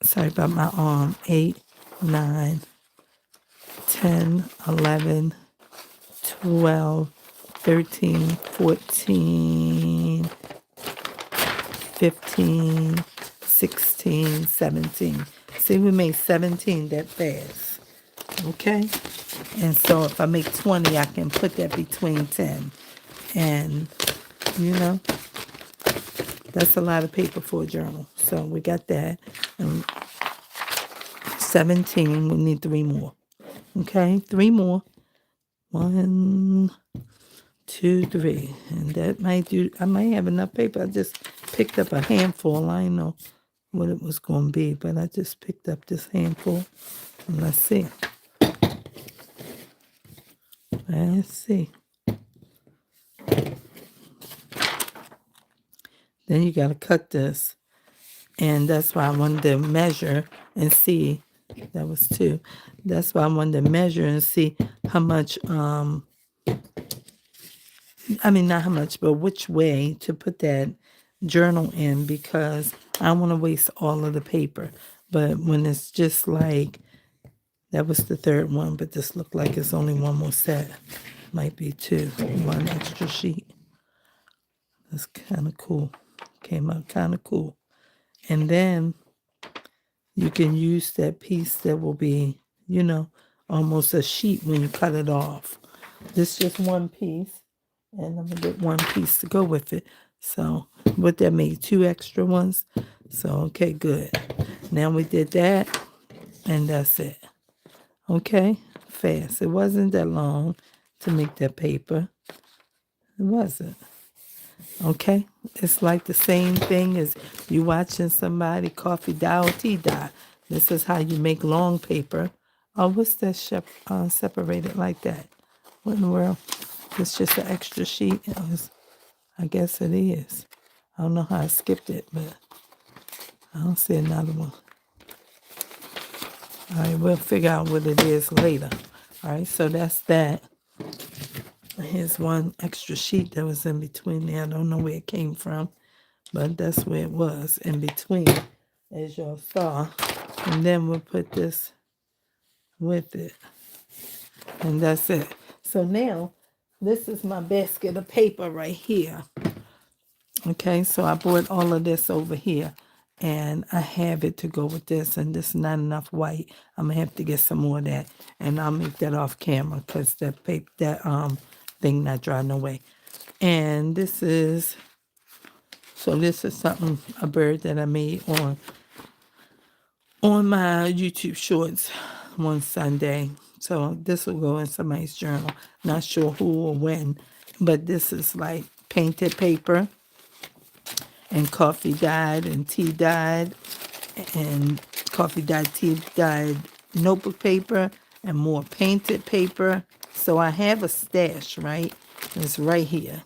Sorry about my arm. 8, 9, 10, 11, 12, 13, 14, 15, 16, 17. See, we made 17 that fast. Okay? And so if I make 20, I can put that between 10. And, that's a lot of paper for a journal. So we got that. And 17, we need 3 more. Okay? 3 more. 1, 2, 3. And that I might have enough paper. I just picked up a handful. I didn't know what it was going to be, but I just picked up this handful. And let's see. Let's see. Then you got to cut this. And that's why I wanted to measure and see. That was 2. That's why I wanted to measure and see how much, not how much, but which way to put that journal in, because I don't want to waste all of the paper. But when it's just like, that was the 3rd one, but this looked like it's only 1 more set. Might be 2, 1 extra sheet. That's kind of cool. Came out kind of cool. And then you can use that piece that will be, almost a sheet when you cut it off. This is just 1 piece, and I'm going to get 1 piece to go with it. So, what that made 2 extra ones. So, okay, good. Now we did that, and that's it. Okay, fast. It wasn't that long to make that paper. It wasn't. Okay, it's like the same thing as you watching somebody coffee dye or tea dye. This is how you make long paper. Oh, what's that separated like that? What in the world? It's just an extra sheet. I guess it is. I don't know how I skipped it, but I don't see another one. All right, we'll figure out what it is later. All right, so that's that. Here's 1 extra sheet that was in between there. I don't know where it came from, but that's where it was, in between, as y'all saw. And then we'll put this with it. And that's it. So now, this is my basket of paper right here. Okay, so I brought all of this over here. And I have it to go with this, and this is not enough white. I'm going to have to get some more of that. And I'll make that off camera, because that paper, thing not dry no way. And this is something, a bird that I made on my YouTube shorts one Sunday. So this will go in somebody's journal. Not sure who or when, but this is like painted paper and coffee dyed and tea dyed and coffee dyed, tea dyed notebook paper and more painted paper. So I have a stash, right? It's right here.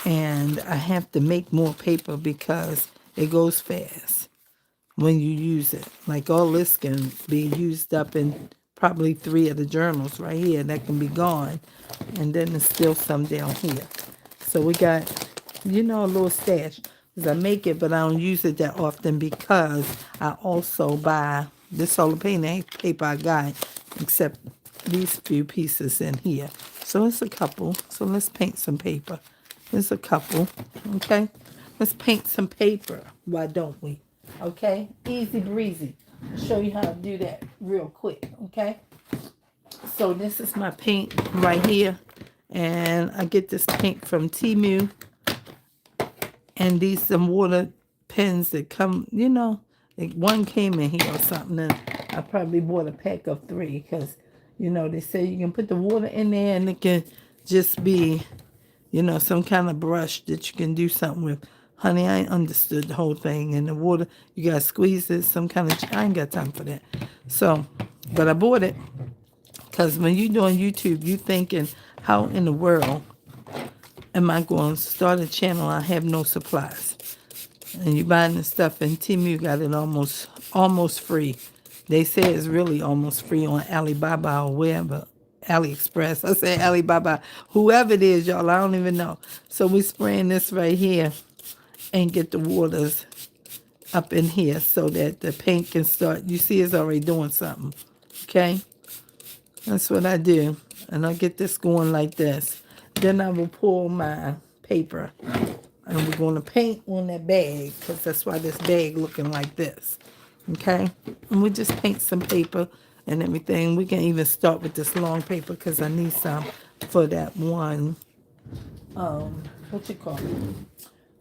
And I have to make more paper because it goes fast when you use it. Like all this can be used up in probably 3 of the journals right here that can be gone. And then there's still some down here. So we got, a little stash. Because I make it, but I don't use it that often because I also buy this all the painting paper I got, except these few pieces in here. So it's a couple. So let's paint some paper. There's a couple. Okay? Let's paint some paper. Why don't we? Okay? Easy breezy. I'll show you how to do that real quick. Okay? So this is my paint right here. And I get this paint from Temu. And these some water pens that come, like one came in here or something. And I probably bought a pack of 3 because, they say you can put the water in there and it can just be, some kind of brush that you can do something with. Honey, I ain't understood the whole thing. And the water, you got to squeeze it, some kind of, I ain't got time for that. So, but I bought it because when you're doing YouTube, you thinking, how in the world am I going to start a channel? I have no supplies. And you buying the stuff and Temu got it almost free. They say it's really almost free on Alibaba or wherever. AliExpress. I say Alibaba. Whoever it is, y'all, I don't even know. So we spraying this right here and get the waters up in here so that the paint can start. You see it's already doing something. Okay? That's what I do. And I get this going like this. Then I will pull my paper. And we're going to paint on that bag because that's why this bag looking like this. Okay? And we just paint some paper and everything. We can even start with this long paper because I need some for that one, what you call it?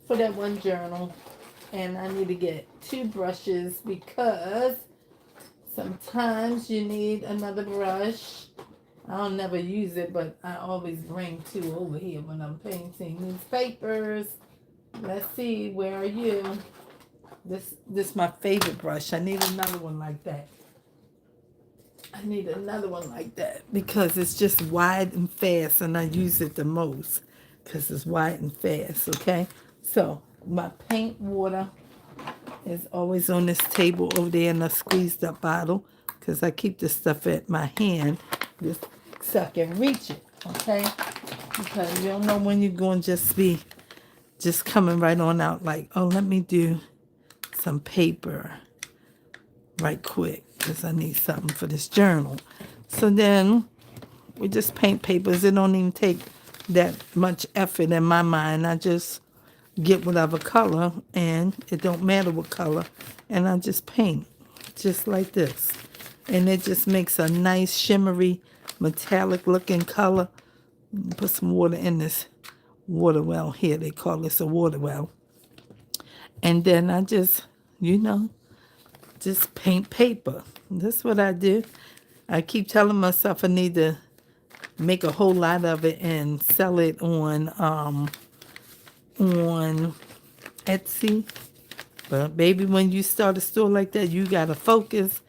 For that one journal. And I need to get 2 brushes because sometimes you need another brush. I don't never use it, but I always bring 2 over here when I'm painting these papers. Let's see, where are you? This is my favorite brush. I need another one like that. I need another one like that because it's just wide and fast and I use it the most because it's wide and fast, okay? So my paint water is always on this table over there in a squeezed up bottle because I keep this stuff at my hand just so I can reach it, okay? Because you don't know when you're going to just coming right on out like, oh, let me do some paper right quick because I need something for this journal. So then we just paint papers. It don't even take that much effort in my mind. I just get whatever color and it don't matter what color and I just paint just like this. And it just makes a nice shimmery metallic looking color. Put some water in this water well here. They call this a water well. And then I just, just paint paper. That's what I do. I keep telling myself I need to make a whole lot of it and sell it on Etsy. But baby, when you start a store like that, you gotta focus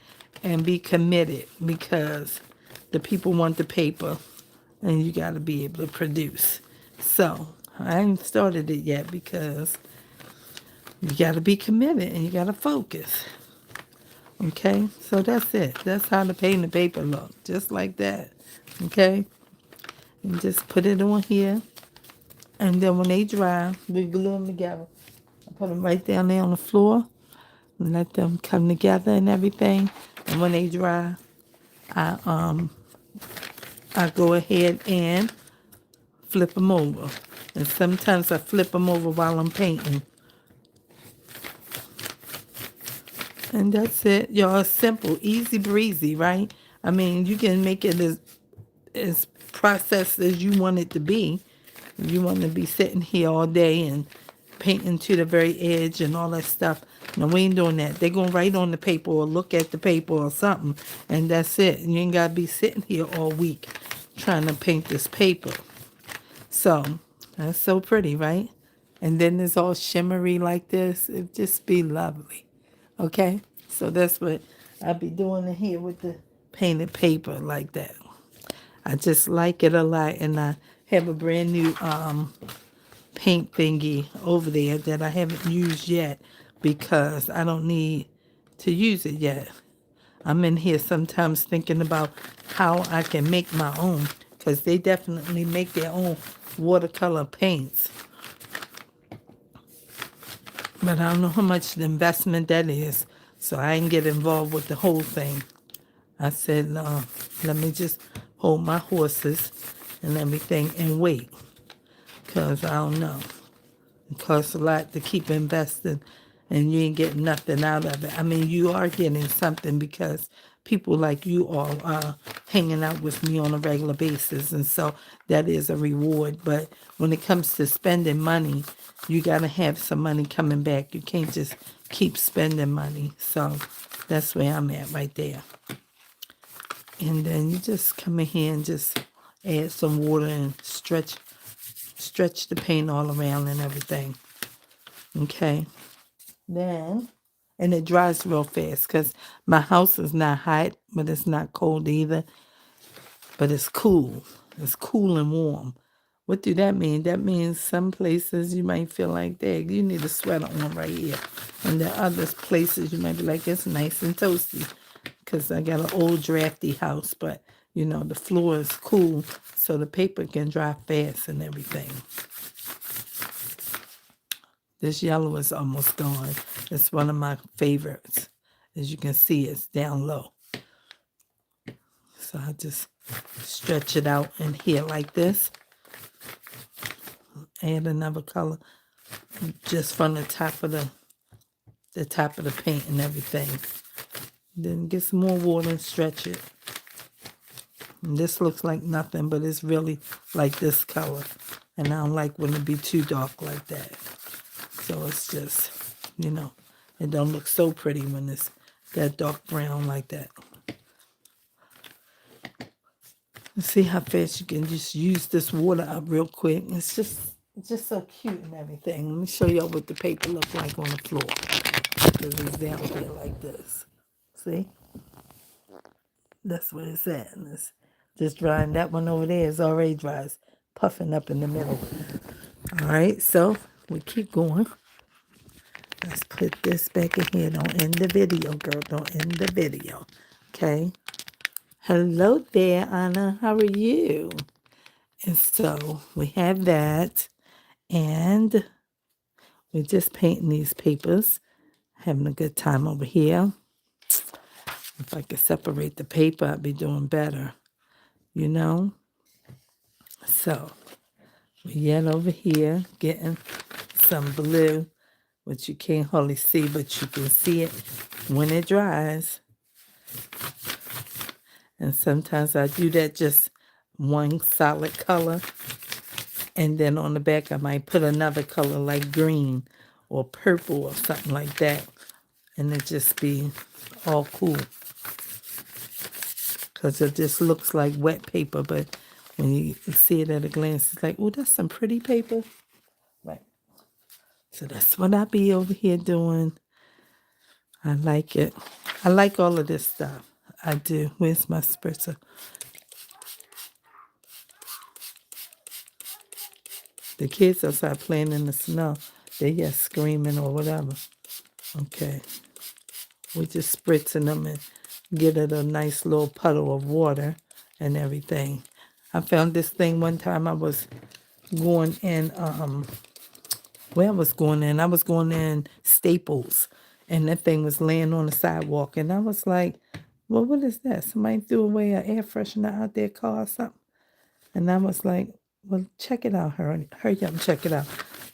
and be committed because the people want the paper and you gotta be able to produce. So I haven't started it yet because you gotta be committed and you gotta focus. Okay, so that's it. That's how the painted paper look, just like that. Okay, and just put it on here, and then when they dry, we glue them together. I put them right down there on the floor, and let them come together and everything. And when they dry, I go ahead and flip them over, and sometimes I flip them over while I'm painting. And that's it, y'all. Simple, easy breezy, right? I mean, you can make it as processed as you want it to be. If you want to be sitting here all day and painting to the very edge and all that stuff. No, we ain't doing that. They're going to write on the paper or look at the paper or something, and that's it. You ain't got to be sitting here all week trying to paint this paper. So, that's so pretty, right? And then it's all shimmery like this. It'd just be lovely. Okay, so that's what I'll be doing in here with the painted paper like that. I just like it a lot, and I have a brand new paint thingy over there that I haven't used yet because I don't need to use it yet. I'm in here sometimes thinking about how I can make my own because they definitely make their own watercolor paints. But I don't know how much the investment that is, so I didn't get involved with the whole thing. I said, no, let me just hold my horses and everything and wait, because I don't know. It costs a lot to keep investing, and you ain't getting nothing out of it. I mean, you are getting something because people like you all hanging out with me on a regular basis. And so that is a reward. But when it comes to spending money, you got to have some money coming back. You can't just keep spending money. So that's where I'm at right there. And then you just come in here and just add some water and stretch the paint all around and everything. Okay. Then, and it dries real fast because my house is not hot, but it's not cold either. But it's cool. It's cool and warm. What do that mean? That means some places you might feel like, dang, you need a sweater on right here. And the other places you might be like, it's nice and toasty. Because I got an old drafty house, but, you know, the floor is cool, so the paper can dry fast and everything. This yellow is almost gone. It's one of my favorites. As you can see, it's down low. So I just stretch it out in here like this. Add another color just from the top of the paint and everything. Then get some more water and stretch it. And this looks like nothing, but it's really like this color. And I don't like when it be too dark like that. So it's just, you know, it don't look so pretty when it's that dark brown like that. See how fast you can just use this water up real quick. It's just so cute and everything. Let me show y'all what the paper looks like on the floor. Because it's down here like this. See? That's where it's at. And it's just drying. That one over there is already dry. It's puffing up in the middle. All right, so we keep going. Let's put this back in here. Don't end the video, girl. Don't end the video. Okay? Hello there, Anna. How are you? And so we have that. And we're just painting these papers. Having a good time over here. If I could separate the paper, I'd be doing better. You know? So, we're yet over here getting some blue, which you can't hardly see, but you can see it when it dries. And sometimes I do that just one solid color. And then on the back, I might put another color like green or purple or something like that. And it just be all cool. Because it just looks like wet paper, but when you see it at a glance, it's like, oh, that's some pretty paper. Right. So that's what I be over here doing. I like it. I like all of this stuff. I do. Where's my spritzer? The kids outside playing in the snow. They get screaming or whatever. Okay. We just spritzing them and get it a nice little puddle of water and everything. I found this thing one time. I was going in, where I was going in Staples, and that thing was laying on the sidewalk, and I was like, well, what is that? Somebody threw away an air freshener out their car or something. And I was like, well, check it out, hurry up and check it out.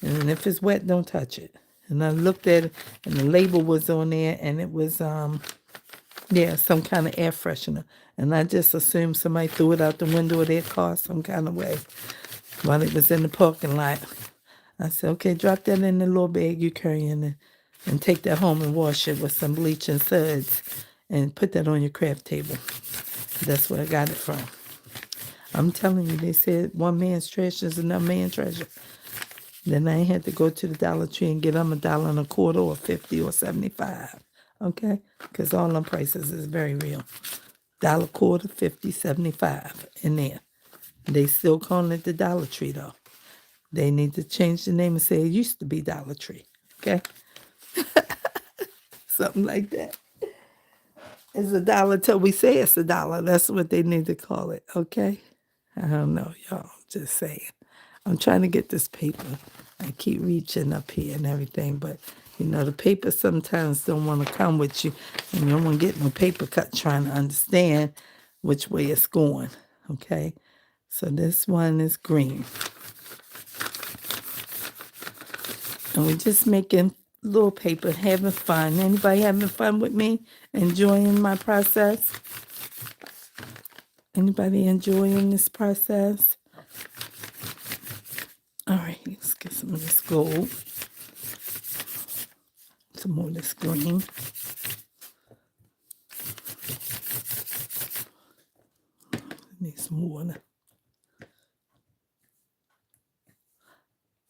And if it's wet, don't touch it. And I looked at it, and the label was on there, and it was, some kind of air freshener. And I just assumed somebody threw it out the window of their car some kind of way while it was in the parking lot. I said, okay, drop that in the little bag you carrying and take that home and wash it with some bleach and suds and put that on your craft table. That's where I got it from. I'm telling you, they said one man's trash is another man's treasure. Then I had to go to the Dollar Tree and get them $1.25 or 50 or 75. Okay? Because all them prices is very real. $1.25, 50, 75 in there. They still calling it the Dollar Tree though. They need to change the name and say it used to be Dollar Tree. Okay? Something like that. It's $1 till we say it's $1. That's what they need to call it. Okay? I don't know, y'all. Just saying. I'm trying to get this paper. I keep reaching up here and everything, but you know, the paper sometimes don't want to come with you, and you don't want to get no paper cut trying to understand which way it's going. Okay? So this one is green. And we're just making little paper, having fun. Anybody having fun with me? Enjoying my process? Anybody enjoying this process? All right, let's get some of this gold. Some more of this green. Need some water.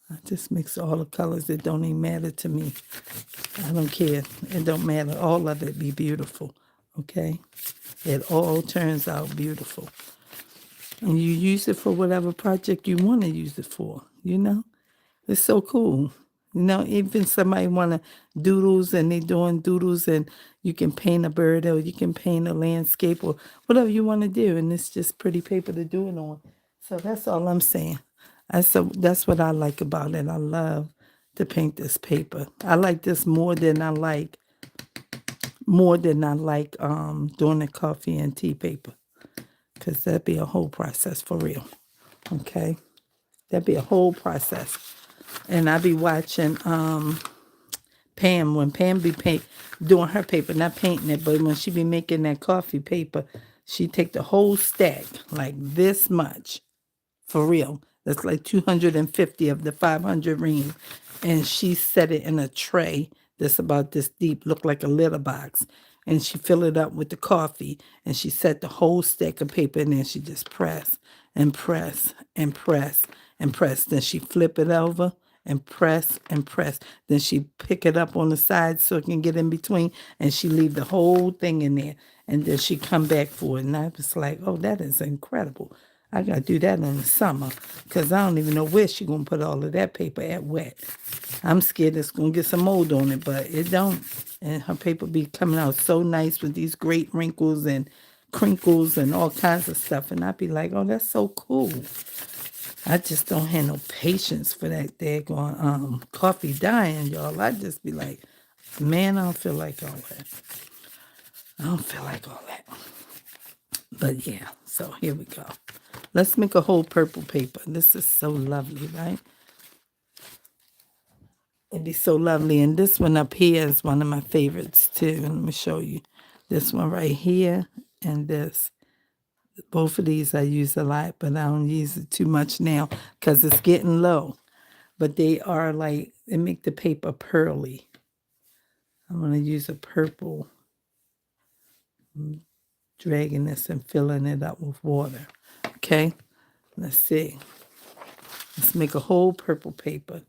I just mix all the colors. It don't even matter to me. I don't care. It don't matter. All of it be beautiful. Okay? It all turns out beautiful. And you use it for whatever project you want to use it for, you know? It's so cool. You know, even somebody want to doodles and they doing doodles and you can paint a bird or you can paint a landscape or whatever you want to do. And it's just pretty paper to do it on. So that's all I'm saying. That's what I like about it. I love to paint this paper. I like this more than I like doing the coffee and tea paper. Because that'd be a whole process for real. Okay? That'd be a whole process. And I be watching Pam, when Pam be doing her paper, not painting it, but when she be making that coffee paper, she take the whole stack, like this much, for real. That's like 250 of the 500 reams. And she set it in a tray that's about this deep, look like a litter box. And she fill it up with the coffee. And she set the whole stack of paper in there. She just press and press and press and press. Then she flip it over and press and press. Then she pick it up on the side so it can get in between. And she leave the whole thing in there. And then she come back for it. And I was like, oh, that is incredible. I got to do that in the summer because I don't even know where she's going to put all of that paper at wet. I'm scared it's going to get some mold on it, but it don't. And her paper be coming out so nice with these great wrinkles and crinkles and all kinds of stuff. And I'd be like, oh, that's so cool. I just don't have no patience for that daggone coffee dying, y'all. I just be like, man, I don't feel like all that. I don't feel like all that. But yeah, so here we go. Let's make a whole purple paper. This is so lovely, right? It'd be so lovely. And this one up here is one of my favorites too. Let me show you. This one right here and this. Both of these I use a lot, but I don't use it too much now because it's getting low. But they are like, they make the paper pearly. I'm going to use a purple. I'm dragging this and filling it up with water. Okay, let's see. Let's make a whole purple paper.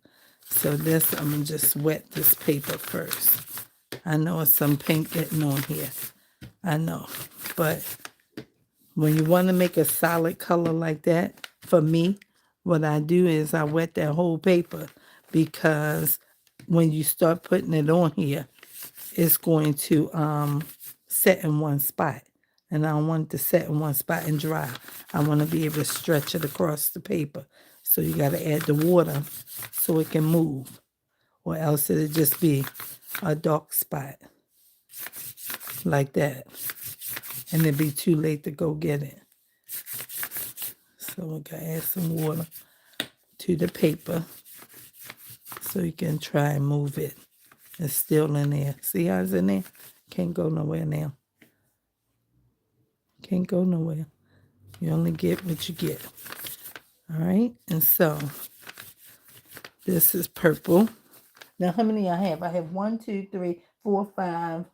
So this, I'm going to just wet this paper first. I know it's some pink getting on here. I know. But when you want to make a solid color like that, for me, what I do is I wet that whole paper because when you start putting it on here, it's going to set in one spot. And I don't want it to set in one spot and dry. I want to be able to stretch it across the paper. So you got to add the water so it can move. Or else it'll just be a dark spot. Like that. And it'd be too late to go get it. So we got to add some water to the paper. So you can try and move it. It's still in there. See how it's in there? Can't go nowhere now. Can't go nowhere. You only get what you get. All right? And so, this is purple. Now, how many I have? I have 4, 5,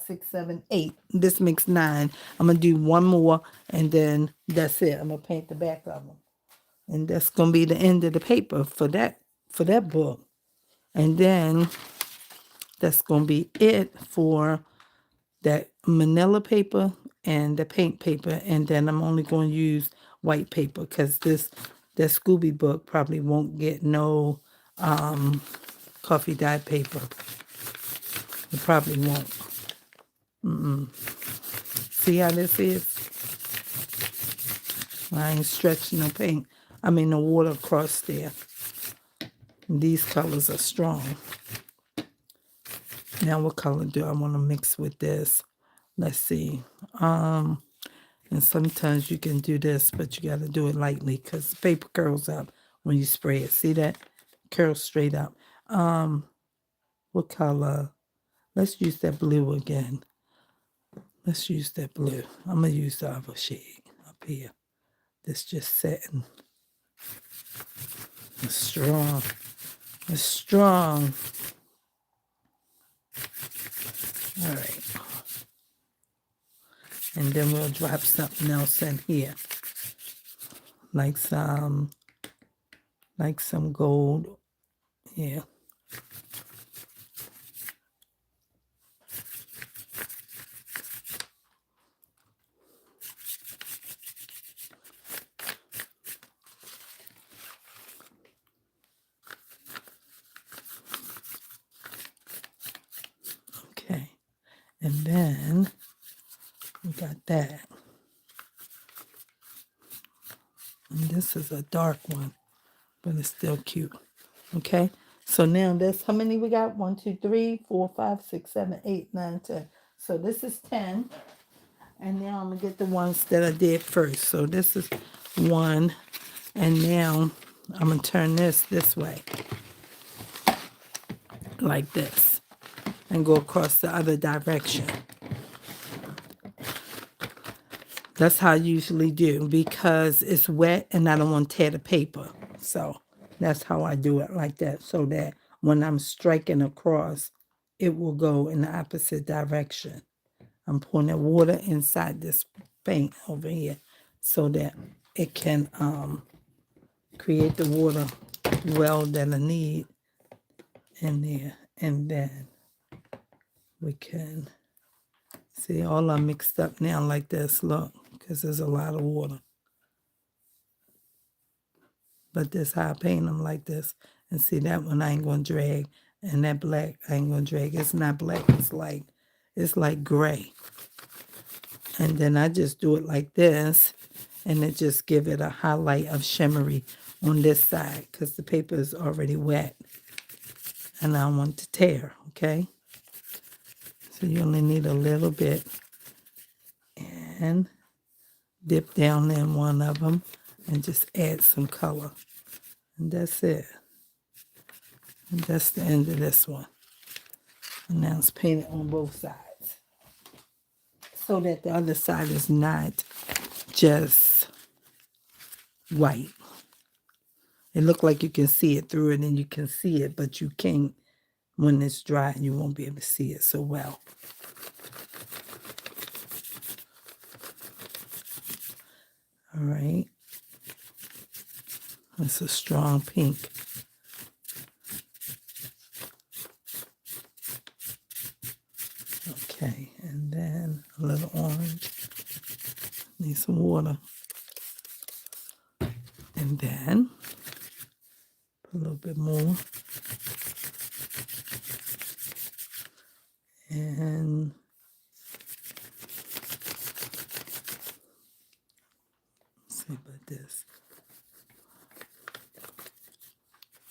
6, 7, 8. This makes 9. I'm going to do one more, and then that's it. I'm going to paint the back of them. And that's going to be the end of the paper for that book. And then, that's going to be it for that manila paper and the paint paper, and then I'm only going to use white paper because that Scooby book probably won't get no coffee dyed paper. It probably won't. See how this is? I ain't stretching no paint. I mean the water across there. And these colors are strong. Now what color do I want to mix with this? Let's see. And sometimes you can do this, but you got to do it lightly because the paper curls up when you spray it. See that? Curls straight up. What color? Let's use that blue again. Let's use that blue. I'm going to use the other shade up here. This just setting. It's strong. It's strong. All right. And then we'll drop something else in here. Like some gold. Yeah. Okay. And then we got that. And this is a dark one, but it's still cute. Okay. So now that's how many we got? 1, 2, 3, 4, 5, 6, 7, 8, 9, 10. So this is 10. And now I'm going to get the ones that I did first. So this is 1. And now I'm going to turn this way. Like this. And go across the other direction. That's how I usually do because it's wet and I don't want to tear the paper. So that's how I do it like that. So that when I'm striking across, it will go in the opposite direction. I'm pouring the water inside this paint over here so that it can create the water well that I need in there. And then we can see all are mixed up now like this. Look, because there's a lot of water. But this how I paint them like this. And see that one I ain't going to drag. And that black I ain't going to drag. It's not black. It's like gray. And then I just do it like this. And it just give it a highlight of shimmery on this side. Because the paper is already wet. And I don't want to tear. Okay. So you only need a little bit. And dip down in one of them. And just add some color. And that's it. And that's the end of this one. And now it's painted on both sides. So that the other side is not just white. It look like you can see it through it and you can see it, but you can't when it's dry. You won't be able to see it so well. All right. It's a strong pink. Okay, and then a little orange. Need some water. And then put a little bit more. And let's see about this.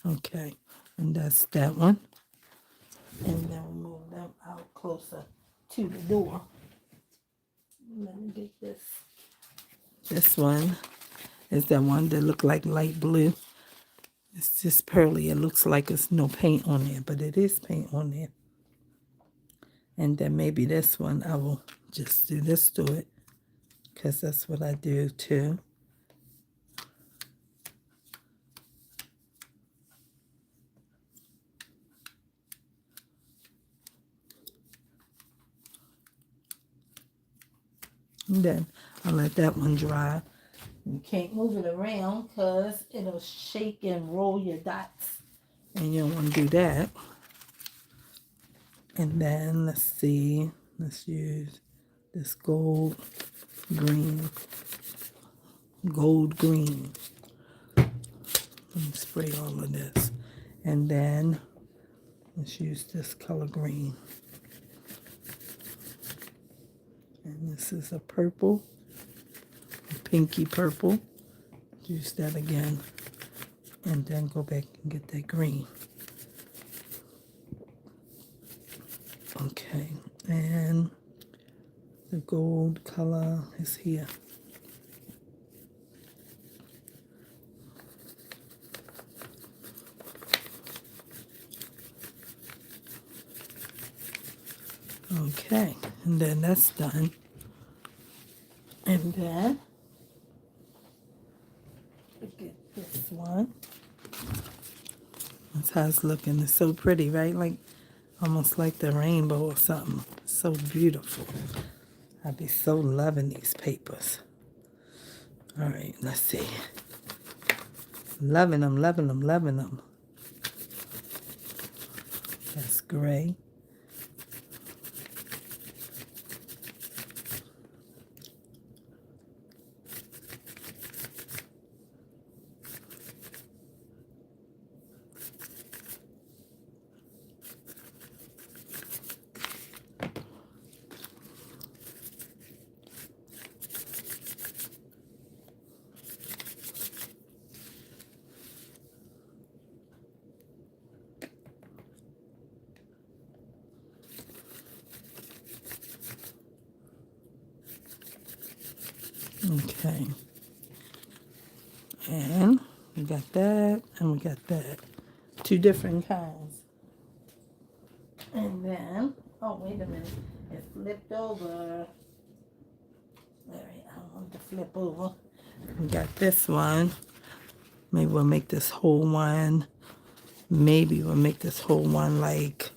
Okay, and that's that one. And then we'll move them out closer to the door. Let me get this. This one is that one that look like light blue. It's just pearly. It looks like there's no paint on there, but it is paint on there. And then maybe this one, I will just do this to it because that's what I do too. And then I'll let that one dry. You can't move it around because it'll shake and roll your dots. And you don't want to do that. And then let's see. Let's use this gold green. Gold green. Let me spray all of this. And then let's use this color green. And this is a purple. A pinky purple. Use that again. And then go back and get that green. Okay. And the gold color is here. Okay, and then that's done. And then look at this one. That's how it's looking. It's so pretty, right? Like almost like the rainbow or something. So beautiful. I'd be so loving these papers. All right, let's see. Loving them, loving them, loving them. That's gray. Okay. And we got that, and we got that. Two different kinds. And then, oh, wait a minute. It flipped over. All right, I don't want it to flip over. We got this one. Maybe we'll make this whole one. Maybe we'll make this whole one like,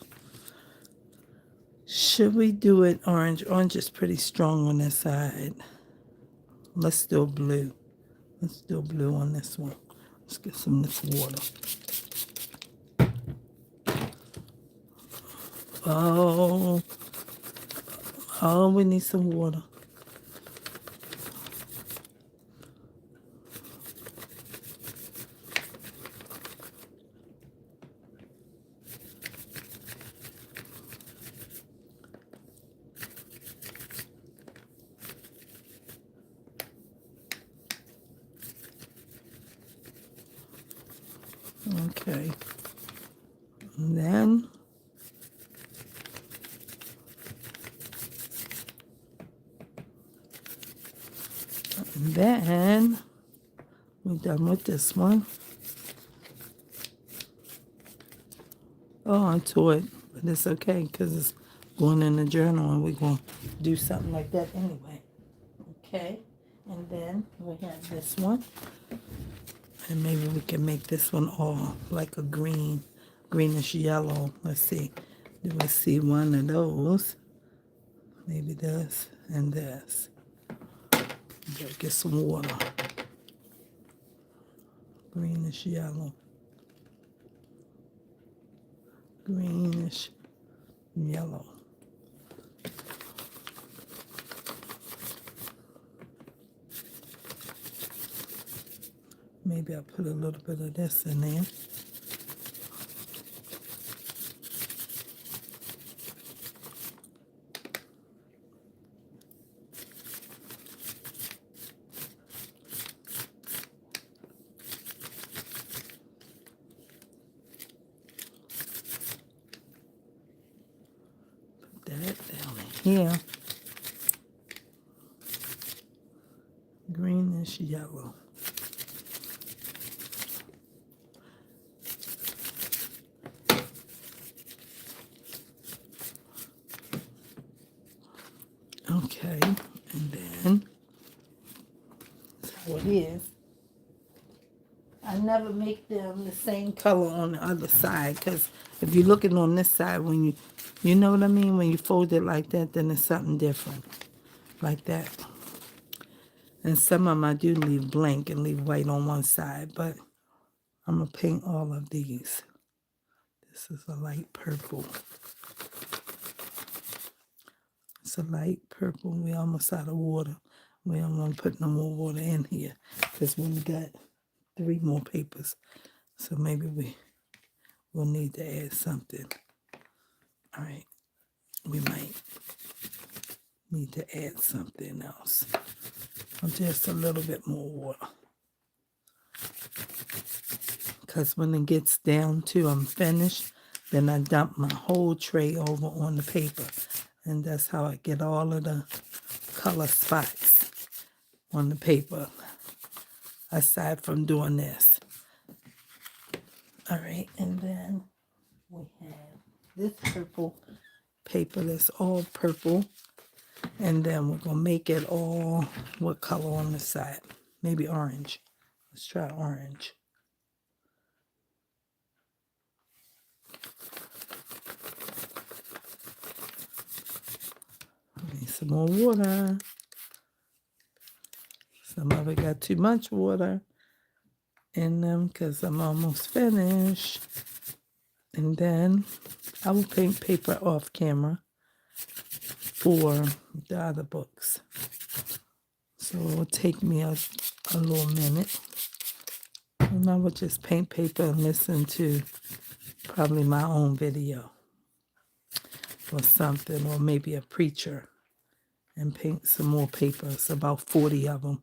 should we do it orange? Orange is pretty strong on this side. Let's do blue. Let's do blue on this one. Let's get some of this water. Oh, we need some water. Okay. And then we're done with this one. Oh, I tore it, but it's okay because it's going in the journal and we're going to do something like that anyway. Okay, and then we have this one. And maybe we can make this one all like a greenish yellow. Let's see. Do we see one of those? Maybe this and this. Gotta get some water. Greenish yellow. Greenish yellow. Maybe I'll put a little bit of this in there. Put that down here. Greenish yellow. Okay, and then that's how it is. I never make them the same color on the other side because if you're looking on this side, when you know what I mean? When you fold it like that, then it's something different, like that. And some of them I do leave blank and leave white on one side, but I'm going to paint all of these. This is a light purple. It's a light purple. We almost out of water. We don't want to put no more water in here because we got 3 more papers. So maybe we'll need to add something. All right. We might need to add something else. Just a little bit more water. Because when it gets down to I'm finished, then I dump my whole tray over on the paper. And that's how I get all of the color spots on the paper, aside from doing this. All right, and then we have this purple. paper that's all purple. And then we're going to make it all, what color on the side? Maybe orange. Let's try orange. Need some more water. Some of it got too much water in them because I'm almost finished. And then I will paint paper off camera for the other books. So it will take me a little minute. And I will just paint paper and listen to probably my own video or something, or maybe a preacher, and paint some more papers, about 40 of them.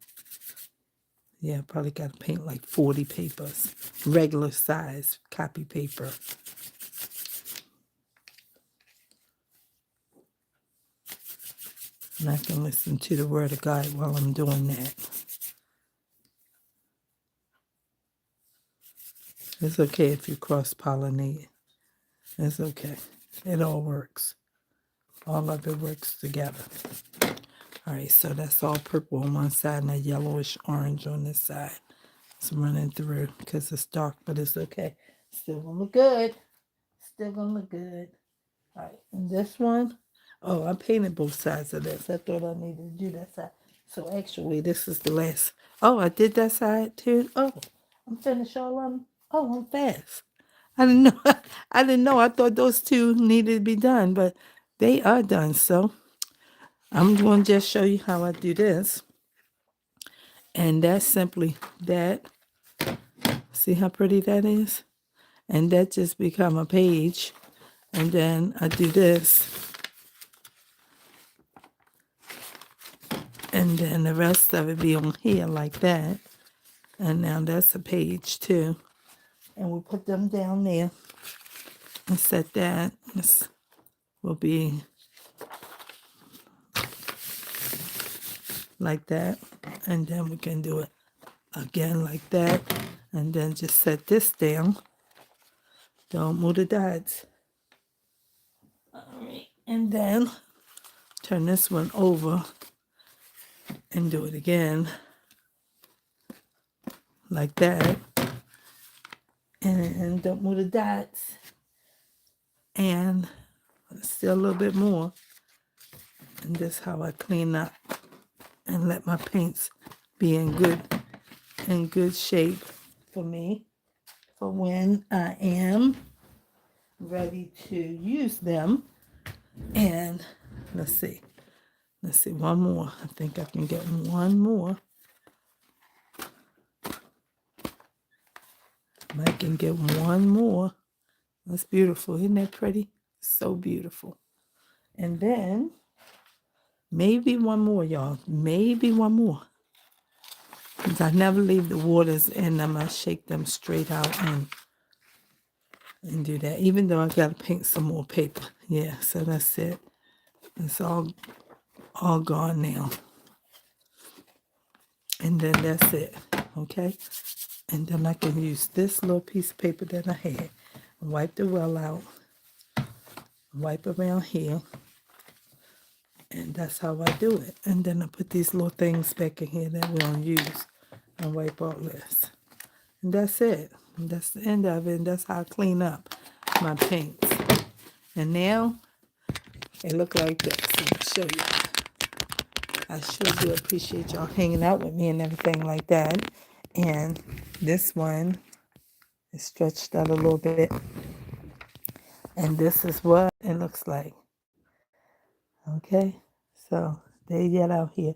Yeah, probably got to paint like 40 papers, regular size copy paper. And I can listen to the Word of God while I'm doing that. It's okay if you cross-pollinate. It's okay. It all works. All of it works together. All right, so that's all purple on one side and a yellowish orange on this side. It's running through because it's dark, but it's okay. Still gonna look good. Still gonna look good. All right, and this one, oh, I painted both sides of this. I thought I needed to do that side. So actually, this is the last. Oh, I did that side too. Oh, I'm finished all of them. Oh, I'm fast. I didn't know. I didn't know. I thought those two needed to be done, but they are done. So I'm going to just show you how I do this. And that's simply that. See how pretty that is? And that just become a page. And then I do this. And then the rest of it be on here like that. And now that's a page too. And we put them down there and set that. This will be like that. And then we can do it again like that. And then just set this down. Don't move the dots. All right. And then turn this one over and do it again like that. And don't move the dots. And still a little bit more. And that's how I clean up and let my paints be in good shape for me for when I am ready to use them. And let's see, one more. I think I can get one more. I can get one more. That's beautiful. Isn't that pretty? So beautiful. And then maybe one more, y'all. Maybe one more. Because I never leave the waters in them. I shake them straight out and do that. Even though I got to paint some more paper. Yeah, so that's it. It's all gone now. And then that's it. Okay? And then I can use this little piece of paper that I had. Wipe the well out. Wipe around here. And that's how I do it. And then I put these little things back in here that we don't use. And wipe all this. And that's it. And that's the end of it. And that's how I clean up my paints. And now, it look like this. Let me show you. I sure do appreciate y'all hanging out with me and everything like that. And this one is stretched out a little bit. And this is what it looks like. Okay? So, they get out here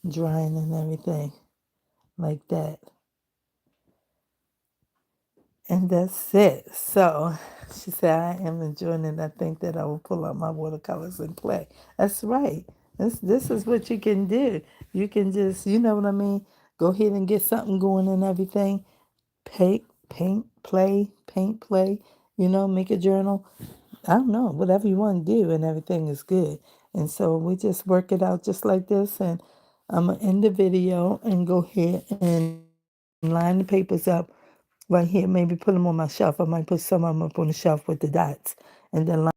drying and everything like that. And that's it. So she said, I am enjoying it. I think that I will pull out my watercolors and play. That's right. This is what you can do. You can just, you know what I mean? Go ahead and get something going and everything. Paint, play, you know, make a journal. I don't know, whatever you want to do and everything is good. And so we just work it out just like this. And I'm going to end the video and go ahead and line the papers up right here. Maybe put them on my shelf. I might put some of them up on the shelf with the dots. And then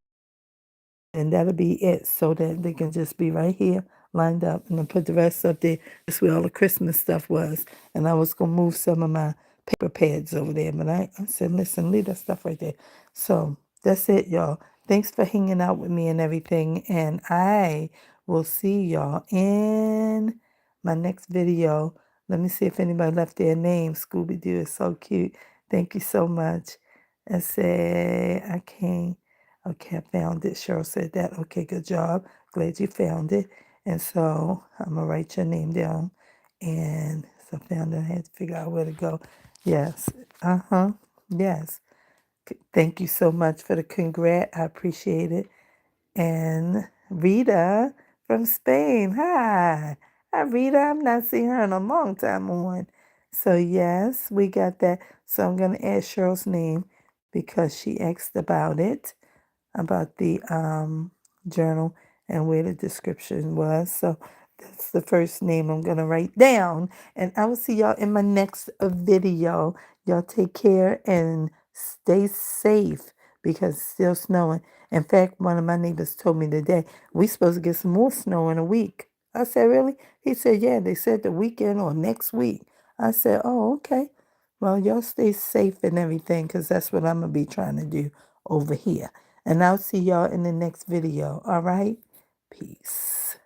and that'll be it, so that they can just be right here lined up, and then put the rest up there. That's where all the Christmas stuff was. And I was gonna move some of my paper pads over there, but I said, listen, leave that stuff right there. So that's it, y'all. Thanks for hanging out with me and everything, and I will see y'all in my next video. Let me see if anybody left their name. Scooby Doo is so cute. Thank you so much. I say I can't. Okay, I found it. Cheryl said that. Okay, good job. Glad you found it. And so I'm going to write your name down. And so I found it. I had to figure out where to go. Yes. Uh-huh. Yes. Thank you so much for the congrat. I appreciate it. And Rita from Spain. Hi. Hi, Rita. I've not seen her in a long time on. So, yes, we got that. So I'm going to add Cheryl's name because she asked about the journal and where the description was. So that's the first name I'm going to write down. And I will see y'all in my next video. Y'all take care and stay safe because it's still snowing. In fact, one of my neighbors told me today, we supposed to get some more snow in a week. I said, really? He said, yeah, they said the weekend or next week. I said, oh, okay. Well, y'all stay safe and everything because that's what I'm going to be trying to do over here. And I'll see y'all in the next video. All right? Peace.